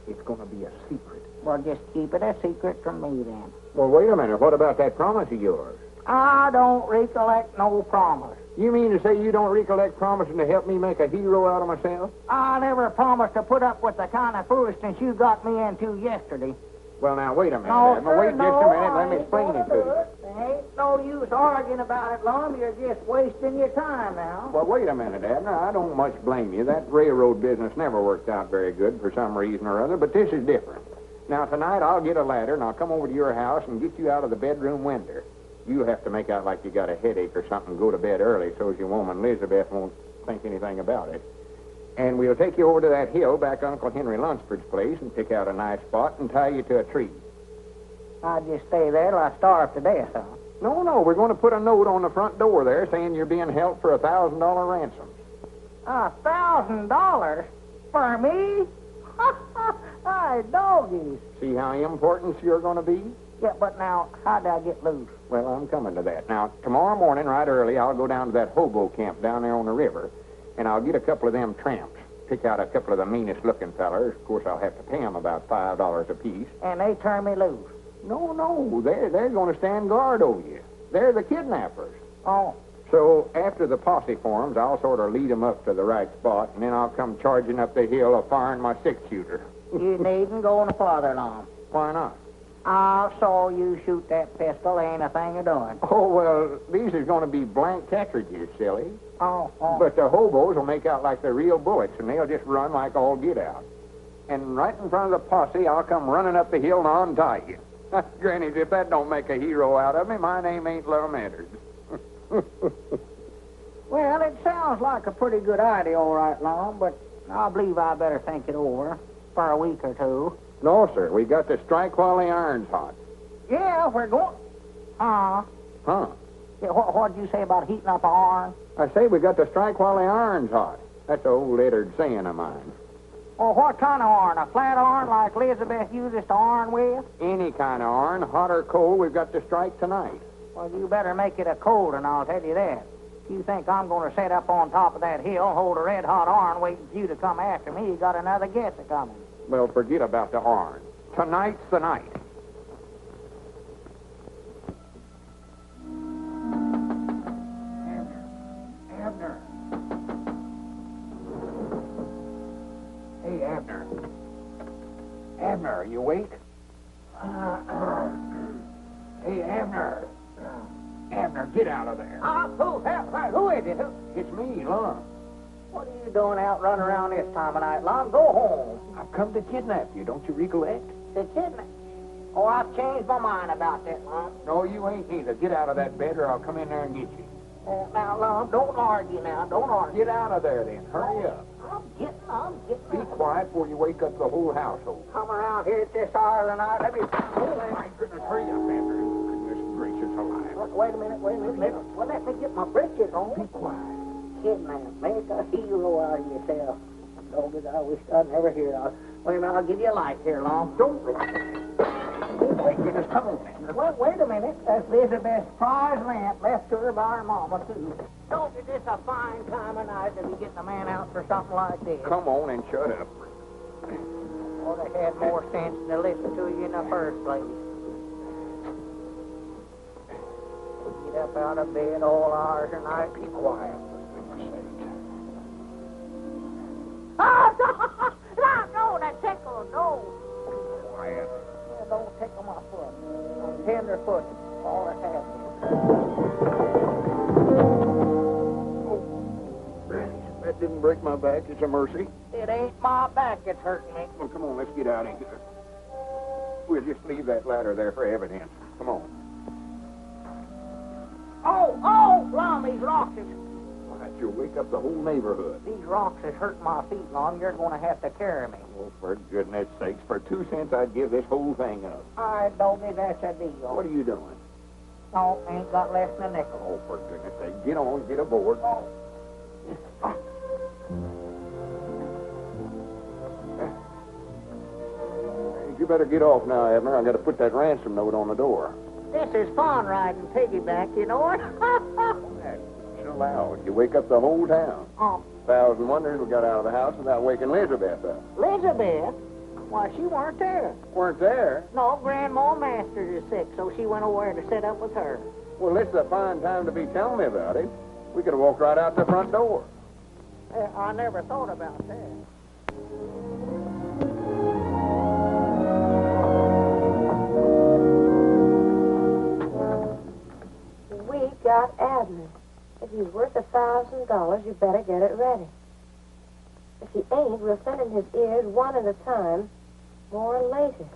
It's going to be a secret. Well, just keep it a secret from me, then. Well, wait a minute. What about that promise of yours? I don't recollect no promise. You mean to say you don't recollect promising to help me make a hero out of myself? I never promised to put up with the kind of foolishness you got me into yesterday. Well, now, wait a minute, No, Abner. sir, Wait just a minute. Let me explain it to you. There ain't no use arguing about it, Lum. You're just wasting your time now. Well, wait a minute, Abner. I don't much blame you. That railroad business never worked out very good for some reason or other, but this is different. Now, tonight I'll get a ladder, and I'll come over to your house and get you out of the bedroom window. You'll have to make out like you got a headache or something and go to bed early so as your woman Elizabeth won't think anything about it. And we'll take you over to that hill back Uncle Henry Lunsford's place and pick out a nice spot and tie you to a tree. I'd just stay there till I starve to death, huh? No, we're going to put a note on the front door there saying you're being held for $1,000 ransom. $1,000? For me? Hey, doggies. See how important you're going to be? Yeah, but now, how'd I get loose? Well, I'm coming to that. Now, tomorrow morning, right early, I'll go down to that hobo camp down there on the river, and I'll get a couple of them tramps. Pick out a couple of the meanest-looking fellers. Of course, I'll have to pay them about $5 apiece. And they turn me loose. No, they're going to stand guard over you. They're the kidnappers. Oh. So, after the posse forms, I'll sort of lead them up to the right spot, and then I'll come charging up the hill firing my six-shooter. You needn't go no farther, Lum. Why not? I saw you shoot that pistol. Ain't a thing of doing. Oh, well, these is going to be blank cartridges, silly. Oh. But the hobos will make out like they're real bullets, and they'll just run like all get out. And right in front of the posse, I'll come running up the hill and untie you. Granny, if that don't make a hero out of me, my name ain't Lum Edwards. Well, it sounds like a pretty good idea, all right, Lum, but I believe I better think it over for a week or two. No, sir. We got to strike while the iron's hot. Yeah, we're going... Huh? Yeah, what'd you say about heating up an iron? I say we got to strike while the iron's hot. That's an old lettered saying of mine. Well, what kind of iron? A flat iron like Elizabeth uses to iron with? Any kind of iron, hot or cold, we've got to strike tonight. Well, you better make it a cold one, I'll tell you that. If you think I'm going to sit up on top of that hill and hold a red-hot iron waiting for you to come after me, you got another guess a-coming. Well, forget about the iron. Tonight's the night. Abner. Hey, Abner. Abner, are you awake? Hey, Abner. Abner, get out of there. Who is it? It's me, Lum. What are you doing out running around this time of night, Lum? Go home. I've come to kidnap you, don't you recollect? The kidnap? Oh, I've changed my mind about that, Lum. No, you ain't neither. Get out of that bed or I'll come in there and get you. Now, Lum, don't argue now. Don't argue. Get out of there, then. Hurry up. I'm getting. Be quiet before you wake up the whole household. Come around here at this hour of the night. Let me... Oh, my goodness. Hurry up, Abner. Goodness gracious alive. Wait a minute. Let me get my britches on. Be quiet. Kidnap. Make a hero out of yourself. Doggies, I wish I'd never hear it. Wait a minute. I'll give you a light here, Lum. Don't... Oh, my goodness. Come on, Abner. Well, wait a minute. That's Elizabeth's prize lamp left to her by her mama, too. Don't it just a fine time of night to be getting a man out for something like this? Come on and shut up. Well, they had more sense than to listen to you in the first place. Get up out of bed all hours of night. Be quiet, for goodness sake. Oh, no, that tickle, no. Be quiet. Yeah, don't tickle my foot. I'm tender-footed. All that happens. That didn't break my back. It's a mercy. It ain't my back that's hurting me. Well, come on, let's get out of here. We'll just leave that ladder there for evidence. Come on. Oh, Lum, he's lost it. Why, You'll wake up the whole neighborhood. These rocks is hurting my feet, Lum. You're going to have to carry me. Oh, for goodness sakes, for 2 cents I'd give this whole thing up. All right, Doggy, that's a deal. What are you doing? No, ain't got less than a nickel. Oh, for goodness sake, get on, get aboard. You better get off now, Abner. I've got to put that ransom note on the door. This is fun riding piggyback, you know it. Chill out. You wake up the whole town. Oh, 1,000 wonders we got out of the house without waking Elizabeth up. Elizabeth? Why, she weren't there. Weren't there? No, Grandma Masters is sick, so she went over to sit up with her. Well, this is a fine time to be telling me about it. We could have walked right out the front door. I never thought about that. We got Abner. If he's worth $1,000, you better get it ready. If he ain't, we'll send him his ears one at a time, more later.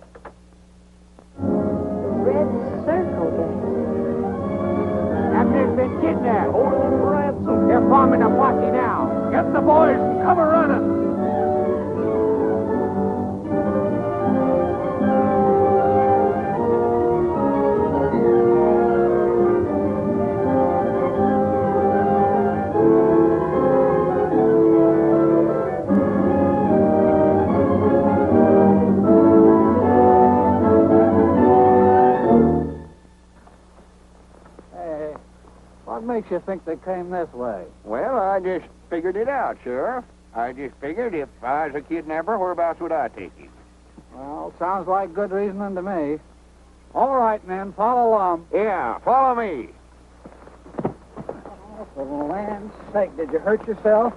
The Red Circle Gang. Abner's been kidnapped. Hold him for ransom. They're forming a posse now. Get the boys and come running. What makes you think they came this way? Well, I just figured it out, Sheriff. I just figured if I was a kidnapper, whereabouts would I take him? Well, sounds like good reasoning to me. All right, men, follow along. Yeah, follow me. Oh, for the land's sake, did you hurt yourself?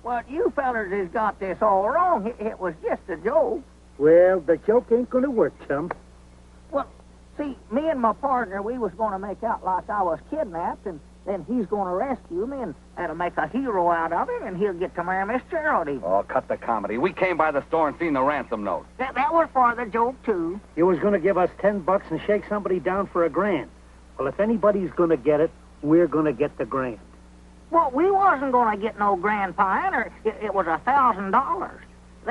Well, you fellers has got this all wrong. It was just a joke. Well, the joke ain't going to work, chum. Well, see, me and my partner, we was going to make out like I was kidnapped, and then he's going to rescue me, and that'll make a hero out of him, and he'll get to marry Miss Geraldine. Oh, cut the comedy. We came by the store and seen the ransom note. That was for the joke, too. You was going to give us $10 and shake somebody down for $1,000. Well, if anybody's going to get it, we're going to get the $1,000. Well, we wasn't going to get no grand pine, or it was $1,000.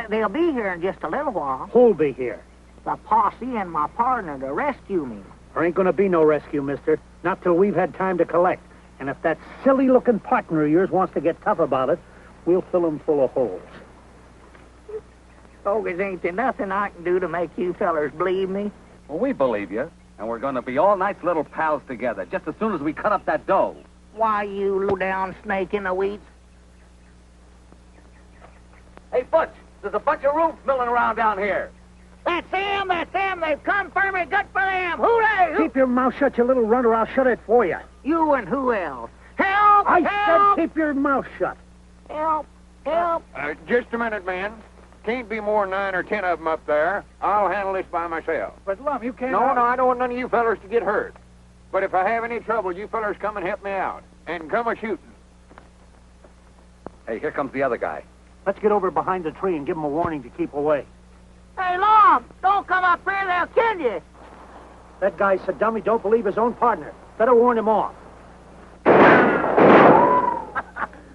They'll be here in just a little while. Who'll be here? The posse and my partner to rescue me. There ain't going to be no rescue, mister. Not till we've had time to collect. And if that silly-looking partner of yours wants to get tough about it, we'll fill him full of holes. Bogus, ain't there nothing I can do to make you fellers believe me? Well, we believe you. And we're going to be all nice little pals together, just as soon as we cut up that dough. Why, you low-down snake in the weeds? Hey, Butch, there's a bunch of roots milling around down here. That's them, they've come for me, good for them. Hooray! Keep your mouth shut, you little runter. I'll shut it for you. You and who else? Help! I help! said keep your mouth shut. Help! Help! Just a minute, man. Can't be more than 9 or 10 of them up there. I'll handle this by myself. But, Lum, you can't... No, I don't want none of you fellers to get hurt. But if I have any trouble, you fellers come and help me out. And come a-shooting. Hey, here comes the other guy. Let's get over behind the tree and give him a warning to keep away. Hey, Lum, don't come up here, they'll kill you. That guy's a dummy, don't believe his own partner. Better warn him off.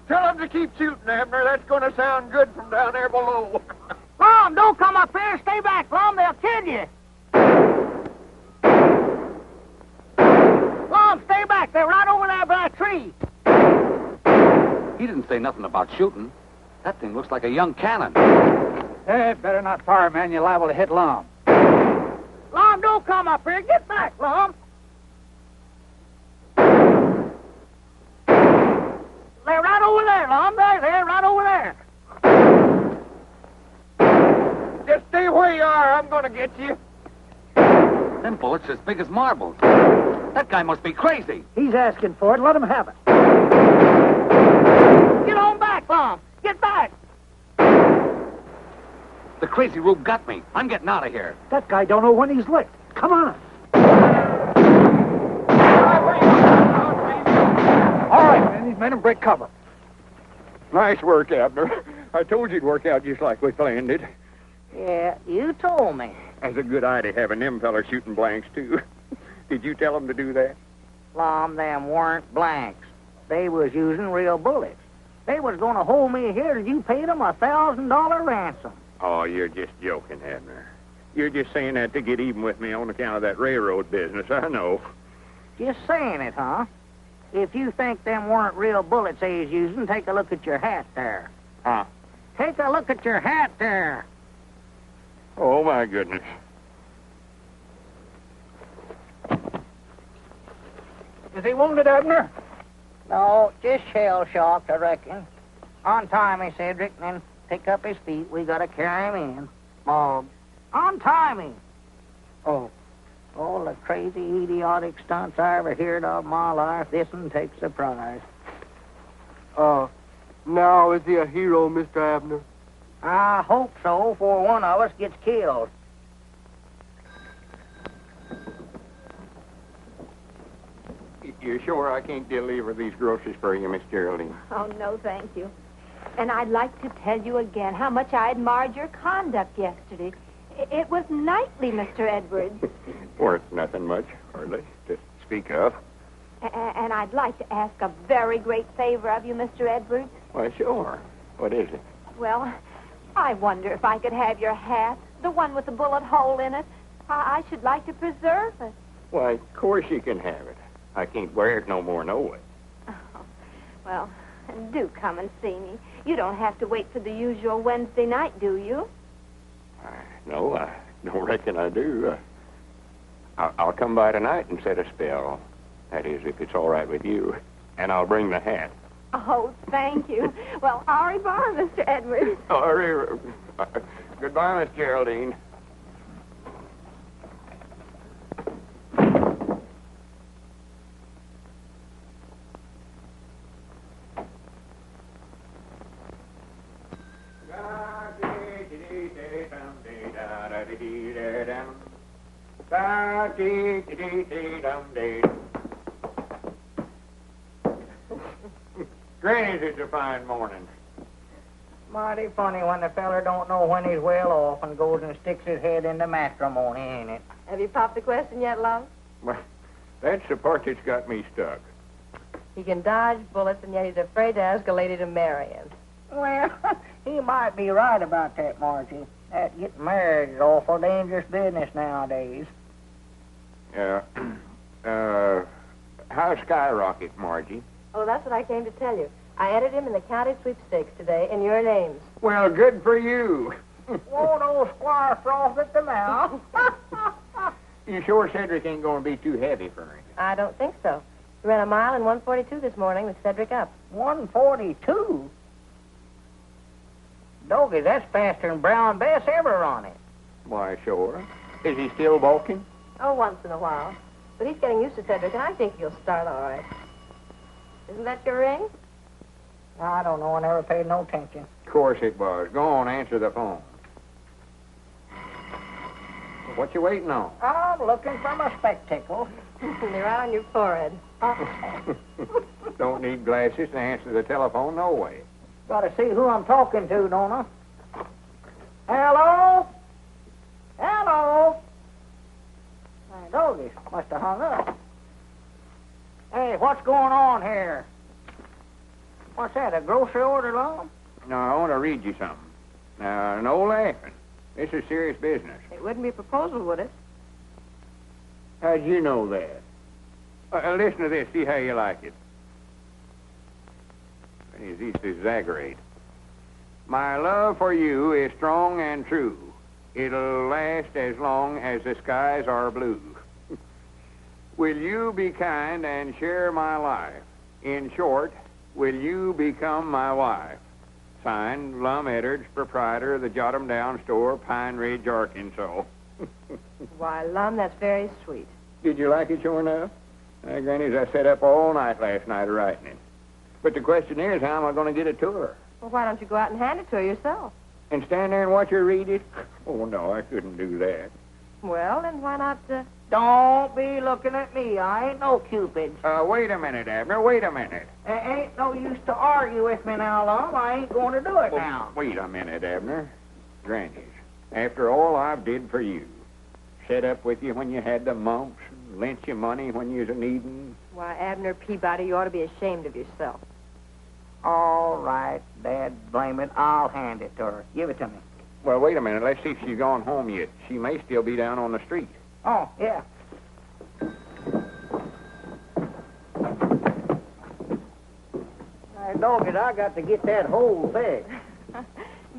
Tell them to keep shooting, Abner. That's going to sound good from down there below. Lum, don't come up here. Stay back, Lum. They'll kill you. Lum, stay back. They're right over there by a tree. He didn't say nothing about shooting. That thing looks like a young cannon. Hey, better not fire, man. You're liable to hit Lum. Lum, don't come up here. Get back, Lum. They're right over there, Lum. They're right over there. Just stay where you are. I'm going to get you. Them bullets as big as marbles. That guy must be crazy. He's asking for it. Let him have it. Get on back, Lum. Get back. The crazy rube got me. I'm getting out of here. That guy don't know when he's licked. Come on. All right, man. These men will break cover. Nice work, Abner. I told you it'd work out just like we planned it. Yeah, you told me. That's a good idea, having them fellas shooting blanks, too. Did you tell them to do that? Lum, them weren't blanks. They was using real bullets. They was going to hold me here till you paid them $1,000 ransom. Oh, you're just joking, Abner. You're just saying that to get even with me on account of that railroad business, I know. Just saying it, huh? If you think them weren't real bullets they was using, take a look at your hat there. Huh? Take a look at your hat there. Oh, my goodness. Is he wounded, Abner? No, just shell-shocked, I reckon. Untie me, Cedric, and then pick up his feet. We gotta carry him in. Mom. Untie me. Oh. All the crazy, idiotic stunts I ever heard of in my life, this one takes the prize. Now is he a hero, Mr. Abner? I hope so, before one of us gets killed. You're sure I can't deliver these groceries for you, Miss Geraldine? Oh, no, thank you. And I'd like to tell you again how much I admired your conduct yesterday. It was knightly, Mr. Edwards. Worth nothing much, hardly, to speak of. And I'd like to ask a very great favor of you, Mr. Edwards. Why, sure. What is it? Well, I wonder if I could have your hat, the one with the bullet hole in it. I should like to preserve it. Why, of course you can have it. I can't wear it no more, no way. Oh, well, do come and see me. You don't have to wait for the usual Wednesday night, do you? No, I don't reckon I do. I'll come by tonight and set a spell. That is, if it's all right with you. And I'll bring the hat. Oh, thank you. Well, au revoir, Mr. Edwards. Goodbye, Miss Geraldine. Granny's, it's a fine morning. Mighty funny when the feller don't know when he's well off and goes and sticks his head into matrimony, ain't it? Have you popped the question yet, Lum? Well, that's the part that's got me stuck. He can dodge bullets, and yet he's afraid to ask a lady to marry him. Well, he might be right about that, Margie. That getting married is awful dangerous business nowadays. How's Skyrocket, Margie? Oh, that's what I came to tell you. I entered him in the county sweepstakes today in your names. Well, good for you. Won't old Squire froth at the mouth? You sure Cedric ain't going to be too heavy for him? I don't think so. He ran a mile in 1:42 this morning with Cedric up. 1:42? Doggy, that's faster than Brown Bess ever run it. Why, sure. Is he still balking? Oh, once in a while. But he's getting used to Cedric, and I think he'll start all right. Isn't that your ring? I don't know. I never paid no attention. Of course it was. Go on, answer the phone. What you waiting on? I'm looking for my spectacles. They're right on your forehead. Don't need glasses to answer the telephone, no way. Gotta see who I'm talking to, don't I? Hello? Hello? My doggies must have hung up. Hey, what's going on here? What's that, a grocery order, Lum? No, I want to read you something. Now, no laughing. This is serious business. It wouldn't be a proposal, would it? How'd you know that? Listen to this. See how you like it. It's easy to exaggerate. My love for you is strong and true. It'll last as long as the skies are blue. Will you be kind and share my life? In short, will you become my wife? Signed, Lum Edwards, proprietor of the Jot 'em Down store, Pine Ridge, Arkansas. Why, Lum, that's very sweet. Did you like it sure enough? Granny's, I sat up all night last night writing it. But the question is, how am I going to get it to her? Well, why don't you go out and hand it to her yourself? And stand there and watch her read it? Oh, no, I couldn't do that. Well, then why not, Don't be looking at me. I ain't no Cupid. Wait a minute, Abner. Wait a minute. Ain't no use to argue with me now, Lum. I ain't going to do it now. Wait a minute, Abner. Granny's, after all I've did for you, set up with you when you had the mumps and lent you money when you was a-needing? Why, Abner Peabody, you ought to be ashamed of yourself. All right, Dad, blame it. I'll hand it to her. Give it to me. Well, wait a minute. Let's see if she's gone home yet. She may still be down on the street. Oh, yeah. Hey, dog it, I got to get that whole thing.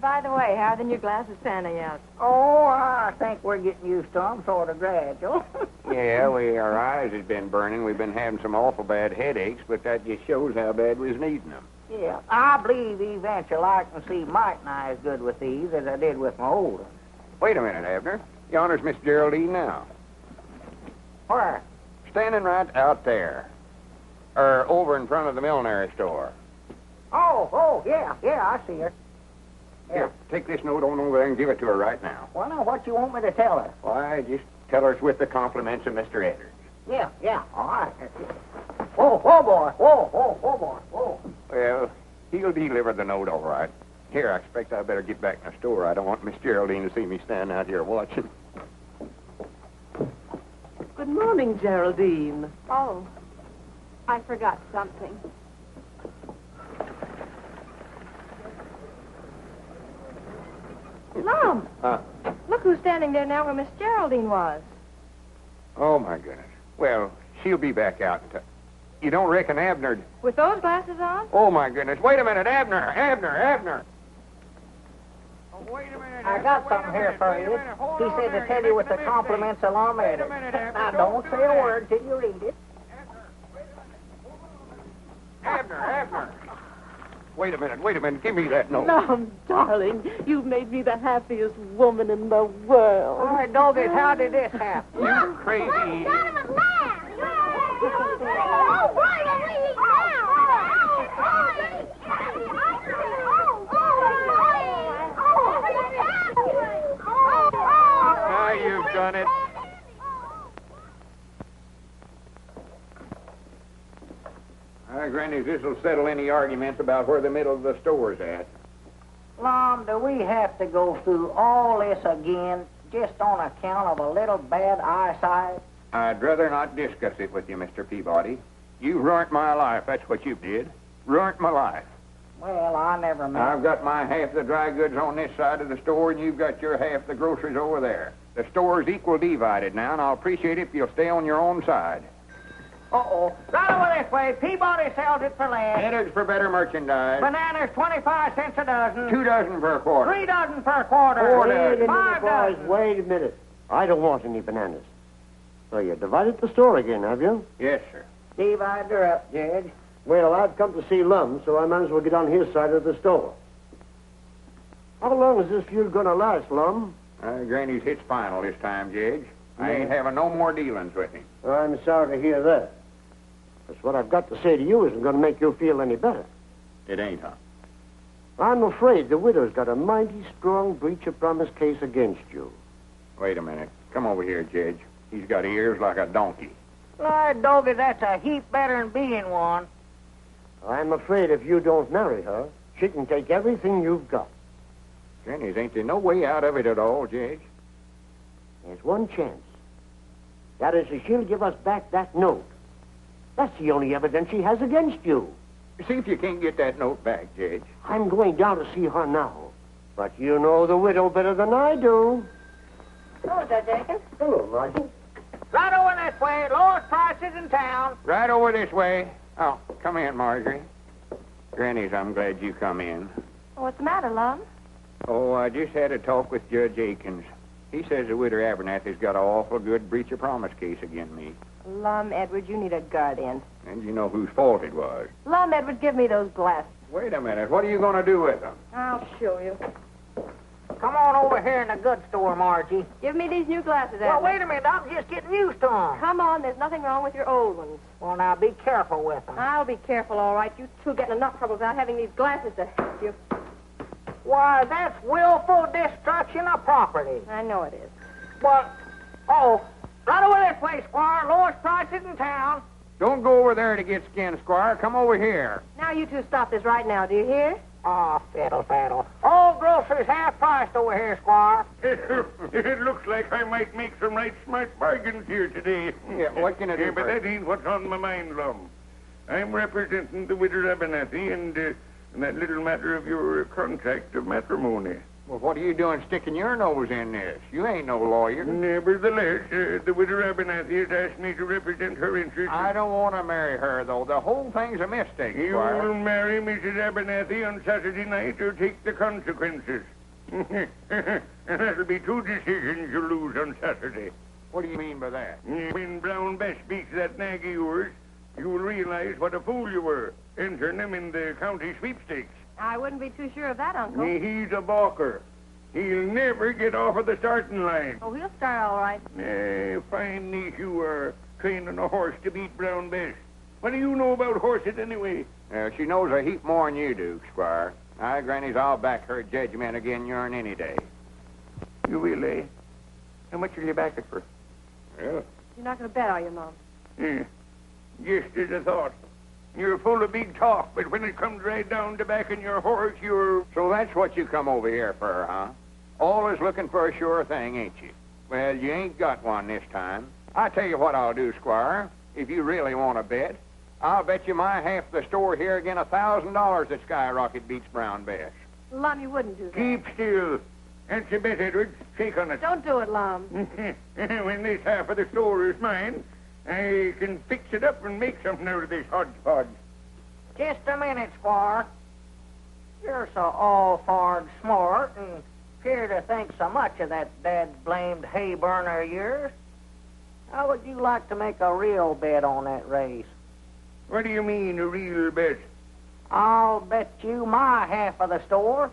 By the way, how are the new glasses panning out? Oh, I think we're getting used to them, sort of gradual. Yeah, our eyes has been burning. We've been having some awful bad headaches, but that just shows how bad we was needing them. Yeah, I believe eventually I can see Mike and I as good with these as I did with my old ones. Wait a minute, Abner. Yonder's Miss Geraldine now. Where? Standing right out there. Or over in front of the millinery store. Oh, yeah, I see her. Yeah. Here, take this note on over there and give it to her right now. Well, now, what you want me to tell her? Why, just tell her it's with the compliments of Mr. Edwards. Yeah, all right. Whoa, boy. Whoa. Well, he'll deliver the note all right. Here, I expect I better get back in the store. I don't want Miss Geraldine to see me standing out here watching. Good morning, Geraldine. Oh, I forgot something. Lum! Look who's standing there now where Miss Geraldine was. Oh, my goodness. Well, she'll be back out in time. You don't reckon Abner... With those glasses on? Oh, my goodness. Wait a minute, Abner. Oh, wait a minute. I got something here for you. He said to tell you with the compliments of Lum Edwards. Now, don't say a word till you read it. Abner. Wait a minute. Give me that note. Lum, darling, you've made me the happiest woman in the world. All right, doggies, how did this happen? You crazy... Now you've done it. Granny, this'll settle any arguments about where the middle of the store's at. Lum, do we have to go through all this again just on account of a little bad eyesight? I'd rather not discuss it with you, Mr. Peabody. You ruined my life, that's what you did. Ruined my life. Well, I never meant... I've got my half of the dry goods on this side of the store, and you've got your half of the groceries over there. The store's equal divided now, and I'll appreciate it if you'll stay on your own side. Uh-oh. Right over this way. Peabody sells it for less. Headers for better merchandise. Bananas, 25 cents a dozen. 2 dozen per quarter. 3 dozen per quarter. 4 Wait a dozen. minute, 5 boys. dozen. Wait a minute. I don't want any bananas. So you divided the store again, have you? Yes, sir. Divide her up, Judge. Well, I've come to see Lum, so I might as well get on his side of the store. How long is this feud going to last, Lum? Granny's hit's final this time, Judge. I ain't having no more dealings with him. I'm sorry to hear that. That's what I've got to say to you isn't going to make you feel any better. It ain't, huh? I'm afraid the widow's got a mighty strong breach of promise case against you. Wait a minute. Come over here, Judge. He's got ears like a donkey. Lord, doggy, that's a heap better than being one. I'm afraid if you don't marry her, she can take everything you've got. Granny's, ain't there no way out of it at all, Judge? There's one chance. That is, if she'll give us back that note. That's the only evidence she has against you. See if you can't get that note back, Judge. I'm going down to see her now. But you know the widow better than I do. Hello, Judge Aiken. Hello, Margie. Right over this way. Lowest prices in town. Right over this way. Oh, come in, Marjorie. Granny's, I'm glad you come in. What's the matter, Lum? Oh, I just had a talk with Judge Aikens. He says the Widder Abernathy's got an awful good breach of promise case against me. Lum Edwards, you need a guardian. And you know whose fault it was. Lum Edwards, give me those glasses. Wait a minute. What are you going to do with them? I'll show you. Come on over here in the goods store, Margie. Give me these new glasses, Well, Edwards. wait a minute. I'm just getting used to them. Come on, there's nothing wrong with your old ones. Well, now, be careful with them. I'll be careful, all right. You two getting enough trouble without having these glasses to help you. Why, that's willful destruction of property. I know it is. Well, right over this way, Squire. Lowest prices in town. Don't go over there to get skinned, Squire. Come over here. Now you two stop this right now, do you hear? Ah, fiddle-faddle. All groceries half-priced over here, Squire. It looks like I might make some right smart bargains here today. Yeah, what can I do But for you? that ain't what's on my mind, Lum. I'm representing the Widder Abernathy and that little matter of your contract of matrimony. Well, what are you doing sticking your nose in this? You ain't no lawyer. Nevertheless, the Widder Abernathy has asked me to represent her interests. I don't want to marry her, though. The whole thing's a mistake, You Squire. will marry Mrs. Abernathy on Saturday night or take the consequences. And that'll be two decisions you'll lose on Saturday. What do you mean by that? When Brown Bess beats that nag of yours, you'll realize what a fool you were, entering him in the county sweepstakes. I wouldn't be too sure of that, Uncle. He's a balker. He'll never get off of the starting line. Oh, he'll start all right. Fine niece you are, training a horse to beat Brown Bess. What do you know about horses anyway? She knows a heap more than you do, Squire. Grannies, I'll back her judgment again yourn any day. You will, eh? How much will you back it for? Well, You're not going to bet, are you, Mom? Just as I thought. You're full of big talk, but when it comes right down to backing your horse, you're... so that's what you come over here for, huh? Always looking for a sure thing, ain't you? Well, you ain't got one this time. I tell you what I'll do, Squire. If you really want to bet, I'll bet you my half of the store here again $1,000 that Skyrocket beats Brown Bess. Lum, you wouldn't do that. Keep still. That's a bet, Edwards. Shake on it. Don't do it, Lum. When this half of the store is mine, I can fix it up and make something out of this hodgepodge. Just a minute, Squire. You're so all-fard smart and appear to think so much of that dad-blamed hay burner of yours. How would you like to make a real bet on that race? What do you mean, a real bet? I'll bet you my half of the store.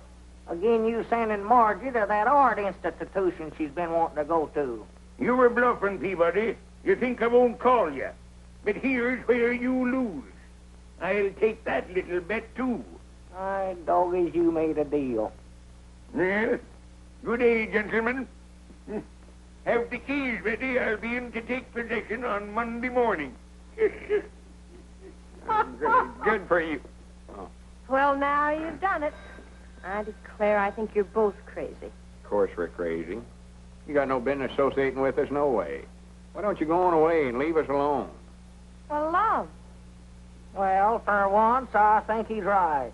Again, you sending Margie to that art institution she's been wanting to go to. You were bluffing, Peabody. You think I won't call you. But here's where you lose. I'll take that little bet, too. My doggies, you made a deal. Well, good day, gentlemen. Have the keys ready. I'll be in to take possession on Monday morning. Good for you. Well, now you've done it. I declare I think you're both crazy. Of course we're crazy. You got no business associating with us, no way. Why don't you go on away and leave us alone? Well, Lum. Well, for once, I think he's right.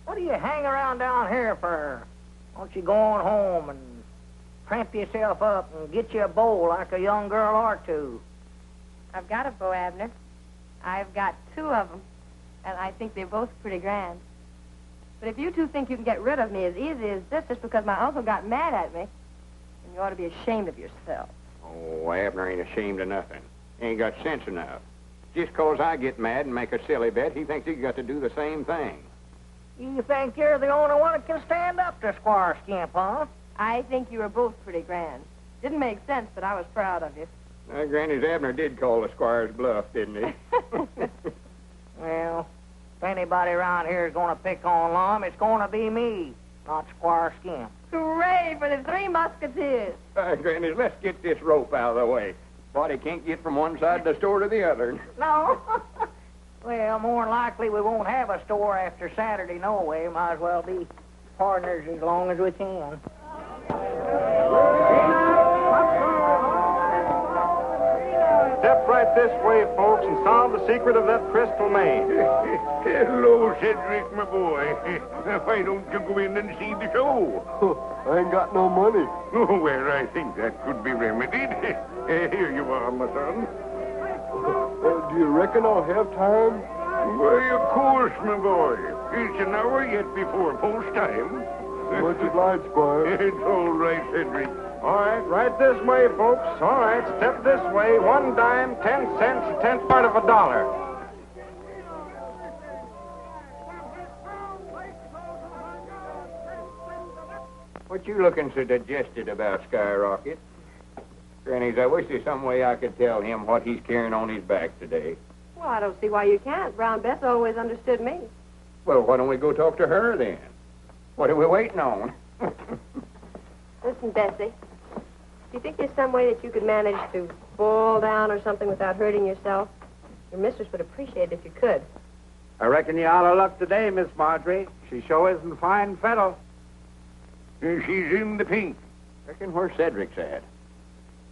What do you hang around down here for? Why don't you go on home and tramp yourself up and get you a bow like a young girl or two? I've got a bow, Abner. I've got two of them, and I think they're both pretty grand. But if you two think you can get rid of me as easy as this just because my uncle got mad at me, then you ought to be ashamed of yourself. Oh, Abner ain't ashamed of nothing. He ain't got sense enough. Just 'cause I get mad and make a silly bet, he thinks he's got to do the same thing. You think you're the only one that can stand up to Squire Skimp, huh? I think you were both pretty grand. Didn't make sense, but I was proud of you. Granny's Abner did call the squire's bluff, didn't he? Well, if anybody around here is going to pick on Lum, it's going to be me, not Squire Skimp. Hooray for the Three Musketeers. Granny, let's get this rope out of the way. Body can't get from one side of the store to the other. No. Well, more than likely we won't have a store after Saturday, no way. Might as well be partners as long as we can. Step right this way, folks, and solve the secret of that crystal maze. Hello, Cedric, my boy. Why don't you go in and see the show? I ain't got no money. Oh, well, I think that could be remedied. Here you are, my son. Do you reckon I'll have time? Why, of course, my boy. It's an hour yet before post time. Much obliged, Squire. It's all right, Cedric. All right, right this way, folks. All right, step this way. 1 dime, 10 cents, a tenth part of a dollar. What you looking so digested about, Skyrocket? Grannies, I wish there's some way I could tell him what he's carrying on his back today. Well, I don't see why you can't. Brown Bess always understood me. Well, why don't we go talk to her then? What are we waiting on? Listen, Bessie. Do you think there's some way that you could manage to fall down or something without hurting yourself? Your mistress would appreciate it if you could. I reckon you out of luck today, Miss Marjorie. She sure isn't a fine fellow. She's in the pink. Reckon where Cedric's at.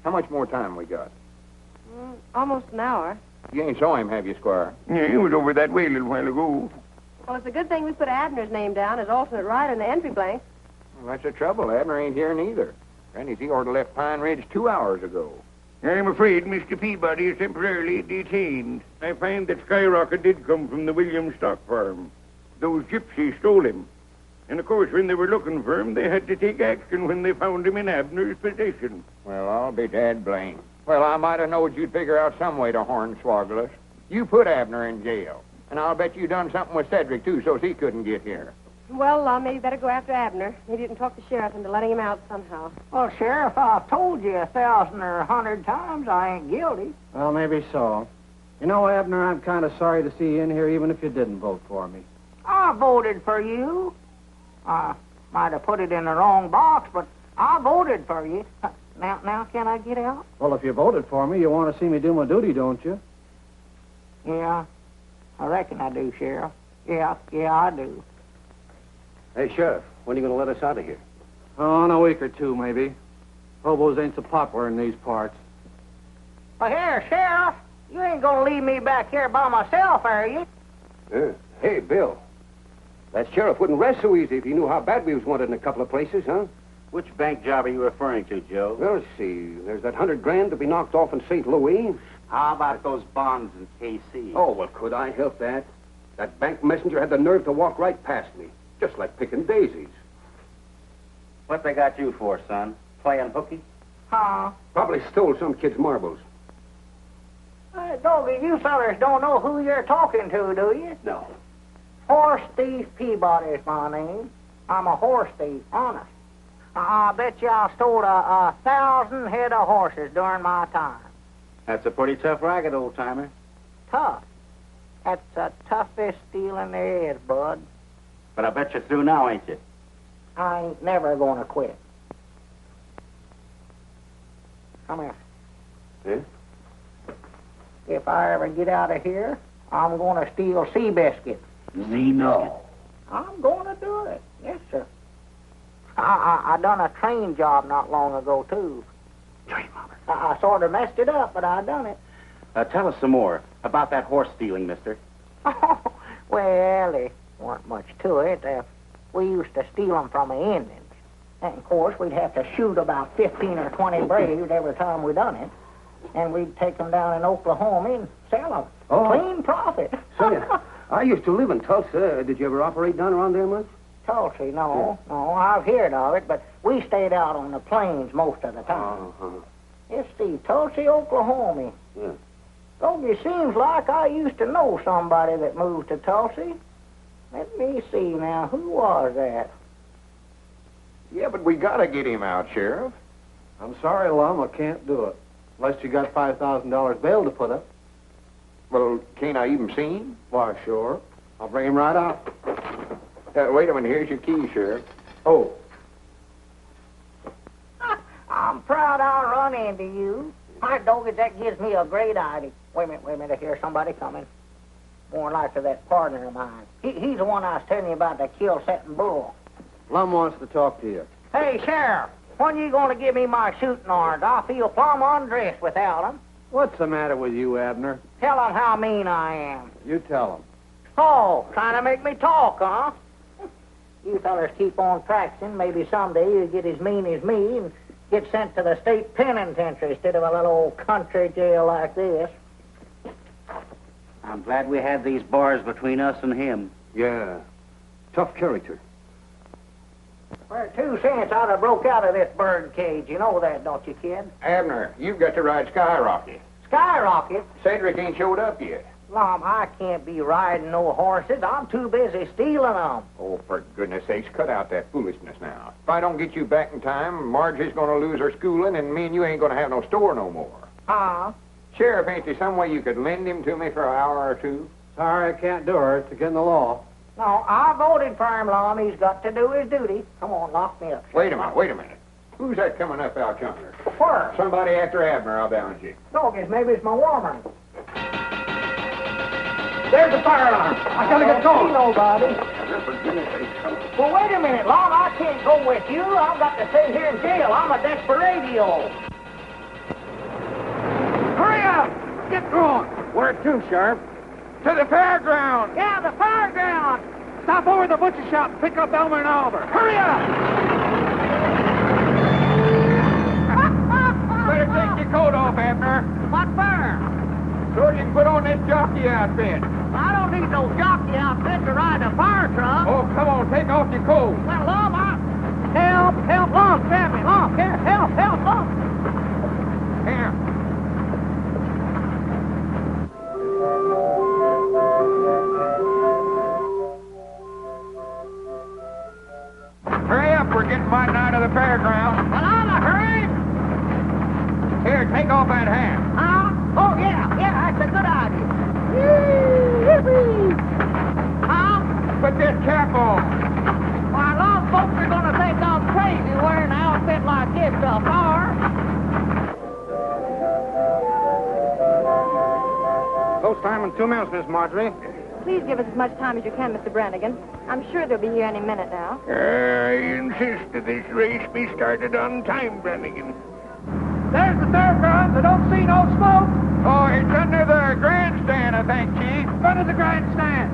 How much more time we got? Almost an hour. You ain't saw him, have you, Squire? Yeah, he was over that way a little while ago. Well, it's a good thing we put Abner's name down as alternate rider in the entry blank. Well, that's the trouble. Abner ain't here neither. Granny's he ought to left Pine Ridge 2 hours ago. I'm afraid Mr. Peabody is temporarily detained. I find that Skyrocket did come from the Williams stock farm. Those gypsies stole him. And, of course, when they were looking for him, they had to take action when they found him in Abner's possession. Well, I'll be dad blamed. Well, I might have knowed you'd figure out some way to hornswoggle us. You put Abner in jail. And I'll bet you done something with Cedric, too, so he couldn't get here. Well, maybe better go after Abner. Maybe you can talk the sheriff into letting him out somehow. Well, Sheriff, I've told you 1,000 or 100 times I ain't guilty. Well, maybe so. You know, Abner, I'm kind of sorry to see you in here, even if you didn't vote for me. I voted for you. I might have put it in the wrong box, but I voted for you. Now, can I get out? Well, if you voted for me, you want to see me do my duty, don't you? Yeah, I reckon I do, Sheriff. Yeah, I do. Hey, Sheriff, when are you going to let us out of here? Oh, in a week or two, maybe. Hobos ain't so popular in these parts. Well, here, Sheriff, you ain't gonna leave me back here by myself, are you? Hey, Bill. That sheriff wouldn't rest so easy if he knew how bad we was wanted in a couple of places, huh? Which bank job are you referring to, Joe? Well, let's see. There's that $100,000 to be knocked off in St. Louis. How about those bonds in KC? Oh, well, could I help that? That bank messenger had the nerve to walk right past me, just like picking daisies. What they got you for, son? Playing hooky? Huh? Probably stole some kid's marbles. Doggy, you fellers don't know who you're talking to, do you? No. Horse Thief Peabody's my name. I'm a horse thief, honest. I bet you I stole 1,000 head of horses during my time. That's a pretty tough racket, old-timer. Tough? That's the toughest stealing there is, bud. But I bet you're through now, ain't you? I ain't never gonna quit. Come here. Yeah? If I ever get out of here, I'm gonna steal sea biscuits. No. I'm gonna do it. Yes, sir. I done a train job not long ago, too. Train robber. I sort of messed it up, but I done it. Tell us some more about that horse stealing, mister. Well, there weren't much to it. We used to steal them from the Indians. And, of course, we'd have to shoot about 15 or 20 braves every time we done it. And we'd take them down in Oklahoma and sell them. Oh. Clean profit. Say, I used to live in Tulsa. Did you ever operate down around there much? Tulsa, no. I've heard of it, but we stayed out on the plains most of the time. Let's see, Tulsa, Oklahoma. Yeah. It seems like I used to know somebody that moved to Tulsa. Let me see now, who was that? Yeah, but we gotta get him out, Sheriff. I'm sorry, Lum, I can't do it. Unless you got $5,000 bail to put up. Well, can't I even see him? Why, sure. I'll bring him right out. Wait a minute, here's your key, Sheriff. Oh. I'm proud I'll run into you. My doggy, that gives me a great idea. Wait a minute, I hear somebody coming. More like to that partner of mine. He's the one I was telling you about that kill-setting bull. Lum wants to talk to you. Hey, Sheriff, when you going to give me my shooting irons? I feel plumb undressed without them. What's the matter with you, Abner? Tell them how mean I am. You tell him. Oh, trying to make me talk, huh? You fellas keep on practicing. Maybe someday you'll get as mean as me and get sent to the state penitentiary instead of a little old country jail like this. I'm glad we had these bars between us and him. Yeah. Tough character. For 2 cents, I'd have broke out of this bird cage. You know that, don't you, kid? Abner, you've got to ride Skyrocket. Skyrocket? Cedric ain't showed up yet. Lum, I can't be riding no horses. I'm too busy stealing them. Oh, for goodness sakes, cut out that foolishness now. If I don't get you back in time, Marjorie's going to lose her schooling, and me and you ain't going to have no store no more. Huh? Sheriff, ain't there some way you could lend him to me for an hour or two? Sorry, I can't do her. It's against the law. No, I voted for him, Lum. He's got to do his duty. Come on, lock me up. Wait a minute. Who's that coming up out yonder? Where? Somebody after Abner, I'll balance you. Doggies, maybe it's my woman. There's the fire alarm. I gotta get going. Nobody. Well, wait a minute, Lum. I can't go with you. I've got to stay here in jail. I'm a desperado. Hurry up! Get going! Where to, Sheriff? To the fairground! Yeah, the fairground. Stop over at the butcher shop and pick up Elmer and Oliver. Hurry up! Better take your coat off, Abner. What for? So you can put on this jockey outfit. I don't need no jockey outfit to ride a fire truck. Oh, come on, take off your coat. Well, Lum, help, Lum, grab me, Lum, here, help, Lum. Here. Hurry up, we're getting mighty out of the fairground. Well, I'm a hurry. Here, take off that hat. Huh? Oh, yeah, that's a good idea. Yippee! Huh? Put this cap on. Why, a lot of folks are going to think I'm crazy wearing an outfit like this to a bar. Close time in 2 minutes, Miss Marjorie. Please give us as much time as you can, Mr. Brannigan. I'm sure they'll be here any minute now. I insist that this race be started on time, Brannigan. There's the fairgrounds. I don't see no smoke. Oh, it's under the grandstand, I think, Chief. Under the grandstand.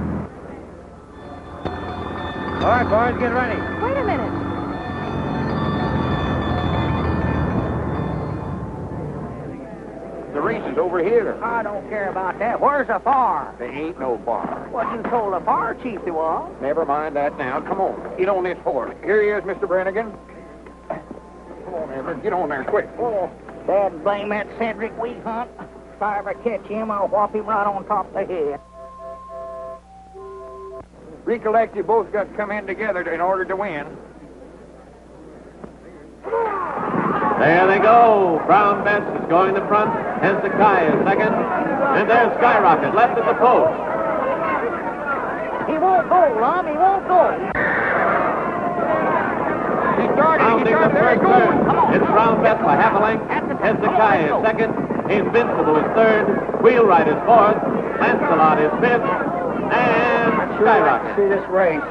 All right, boys, get ready. Wait a minute. The race is over here. I don't care about that. Where's the bar? There ain't no bar. Well, you told the bar chief there was. Never mind that now. Come on. Get on this horse. Here he is, Mr. Brannigan. Come on, Everett. Get on there quick. Oh, Dad, blame that Cedric we hunt. If I ever catch him, I'll whop him right on top of the head. Recollect, you both got to come in together in order to win. There they go. Brown Bess is going to front. Hezekiah is second. And there's Skyrocket left at the post. He won't go, Lum. He won't go. Rounding the first turn. It's Brown Bess by half a length. Hezekiah is second. Invincible is third. Wheelwright is fourth. Lancelot is fifth. And Skyrocket. See this race.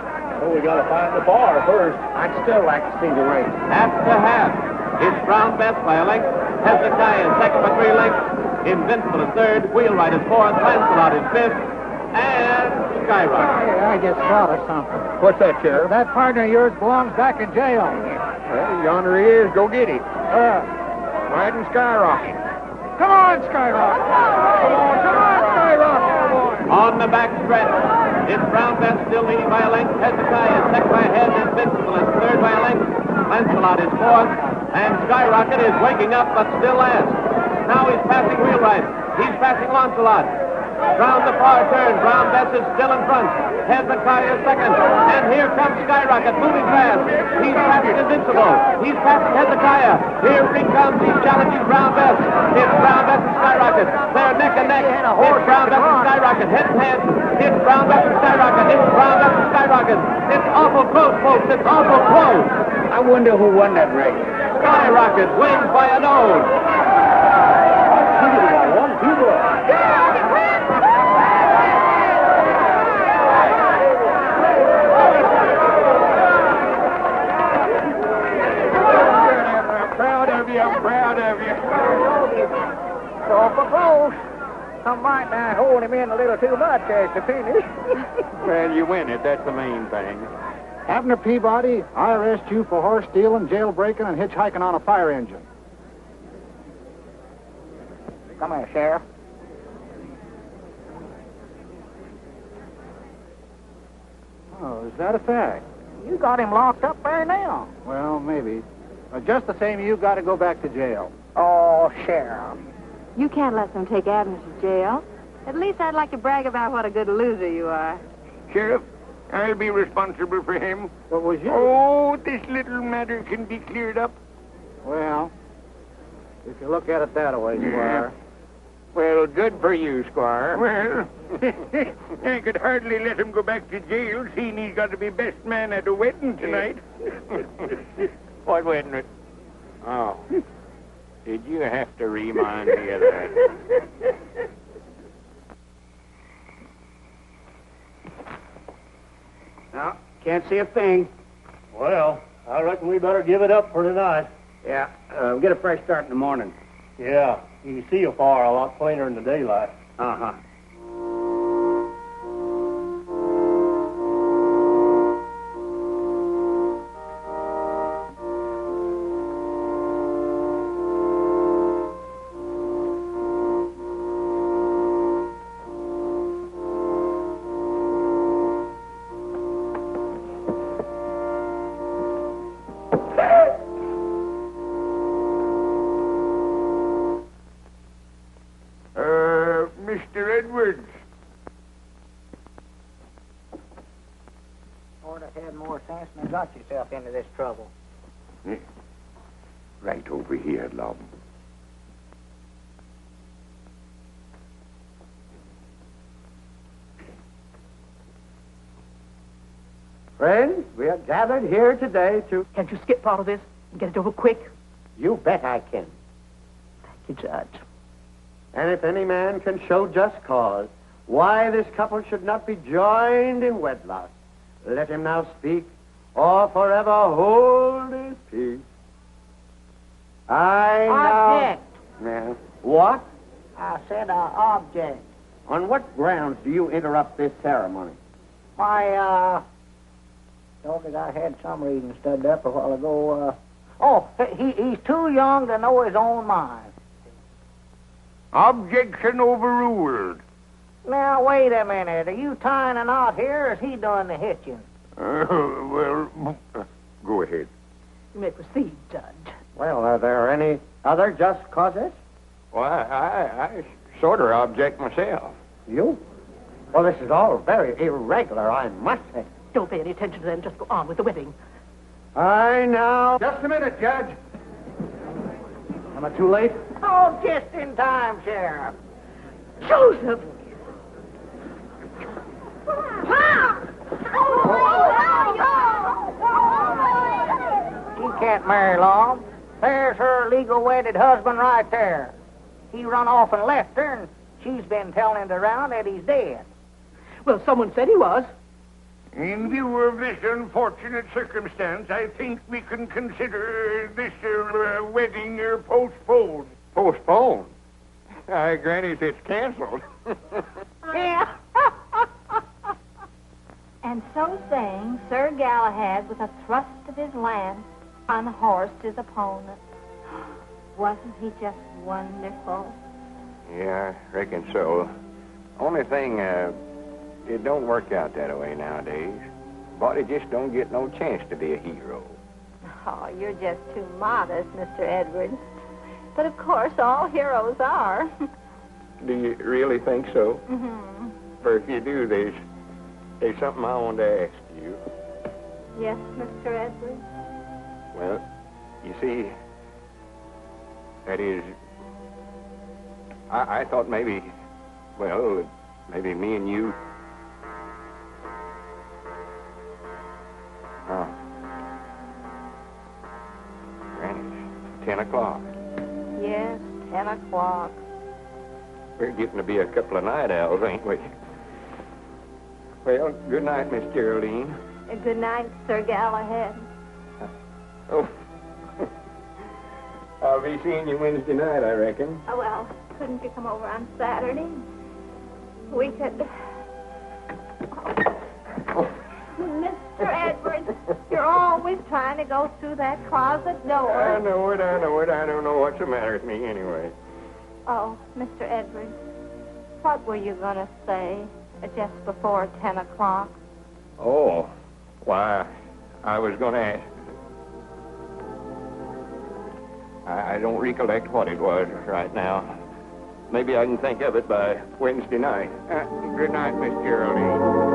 Oh, we got to find the bar first. I'd still like to see the race. Half to half. It's Brown Bess by a length. Hezekiah is second by 3 lengths. Invincible is third. Wheelwright is fourth. Lancelot is fifth. And Skyrocket. Hey, I just thought of something. What's that, Sheriff? That partner of yours belongs back in jail. Well, yonder he is. Go get him. Riding Skyrocket. Come on, Skyrocket. Come on, Skyrocket. On the back stretch, it's Brown Bess still leading by a length. Hezekiah is second by a head. Invincible is third by a length. Lancelot is fourth. And Skyrocket is waking up, but still last. Now he's passing Wheelwright. He's passing Lancelot. Round the far turn, Brown Bess is still in front. Hezekiah is second. And here comes Skyrocket, moving fast. He's passing Invincible. He's passing Hezekiah. Here he comes. He's challenging Brown Bess. It's Brown Bess and Skyrocket. They're neck and neck. It's Brown Bess and Skyrocket. Head and head. It's Brown Bess and Skyrocket. It's Brown Bess and Skyrocket. It's awful close, folks. It's awful close. I wonder who won that race. Skyrocket wins by a nose. I'm proud of you. So for close. Some might not hold him in a little too much as to finish. Well, you win it. That's the main thing. Abner Peabody, I arrest you for horse stealing, jailbreaking, and hitchhiking on a fire engine. Come here, Sheriff. Oh, is that a fact? You got him locked up there now. Well, maybe. Just the same, you got to go back to jail. Oh, Sheriff. You can't let them take Abner to jail. At least I'd like to brag about what a good loser you are. Sheriff, I'll be responsible for him. What was you? Oh, this little matter can be cleared up. Well, if you look at it that way, you are. Well, good for you, Squire. Well, I could hardly let him go back to jail, seeing he's got to be best man at a wedding tonight. What wedding? Oh. Did you have to remind me of that? can't see a thing. Well, I reckon we better give it up for tonight. Yeah, get a fresh start in the morning. Yeah, you can see afar a lot plainer in the daylight. Uh-huh. Mr. Edwards. Ought to had more sense than got yourself into this trouble. Right over here, Lum. Friends, we are gathered here today to... Can't you skip part of this and get it over quick? You bet I can. Thank you, Judge. And if any man can show just cause why this couple should not be joined in wedlock, let him now speak, or forever hold his peace. Object. Yeah. What? I said object. On what grounds do you interrupt this ceremony? My, dog, I had some reading studied up a while ago. He's too young to know his own mind. Objection overruled. Now, wait a minute. Are you tying a knot here, or is he doing the hitching? Well, go ahead. You may proceed, Judge. Well, are there any other just causes? Well, I sort of object myself. You? Well, this is all very irregular, I must say. Don't pay any attention to them. Just go on with the wedding. I now... Just a minute, Judge. Am I too late? Oh, just in time, Sheriff. Joseph! She can't marry long. There's her legal wedded husband right there. He run off and left her, and she's been telling it around that he's dead. Well, someone said he was. In view of this unfortunate circumstance, I think we can consider this wedding postponed. Postponed? Granny, it's canceled. Yeah. And so saying, Sir Galahad, with a thrust of his lance, unhorsed his opponent. Wasn't he just wonderful? Yeah, I reckon so. Only thing, it don't work out that way nowadays. Body just don't get no chance to be a hero. Oh, you're just too modest, Mr. Edwards. But of course, all heroes are. Do you really think so? Mm-hmm. For if you do, there's something I want to ask you. Yes, Mr. Edwards? Well, you see, that is, I thought maybe me and you... Oh. Granny, 10 o'clock. Yes, 10 o'clock. We're getting to be a couple of night owls, ain't we? Well, good night, Miss Geraldine. Good night, Sir Galahad. Oh. I'll be seeing you Wednesday night, I reckon. Oh, well, couldn't you come over on Saturday? We could... Oh. Mr. Edwards, you're always trying to go through that closet door. I know it. I don't know what's the matter with me anyway. Oh, Mr. Edwards, what were you going to say just before 10 o'clock? Oh, why, I was going to ask... I don't recollect what it was right now. Maybe I can think of it by Wednesday night. Good night, Miss Geraldine.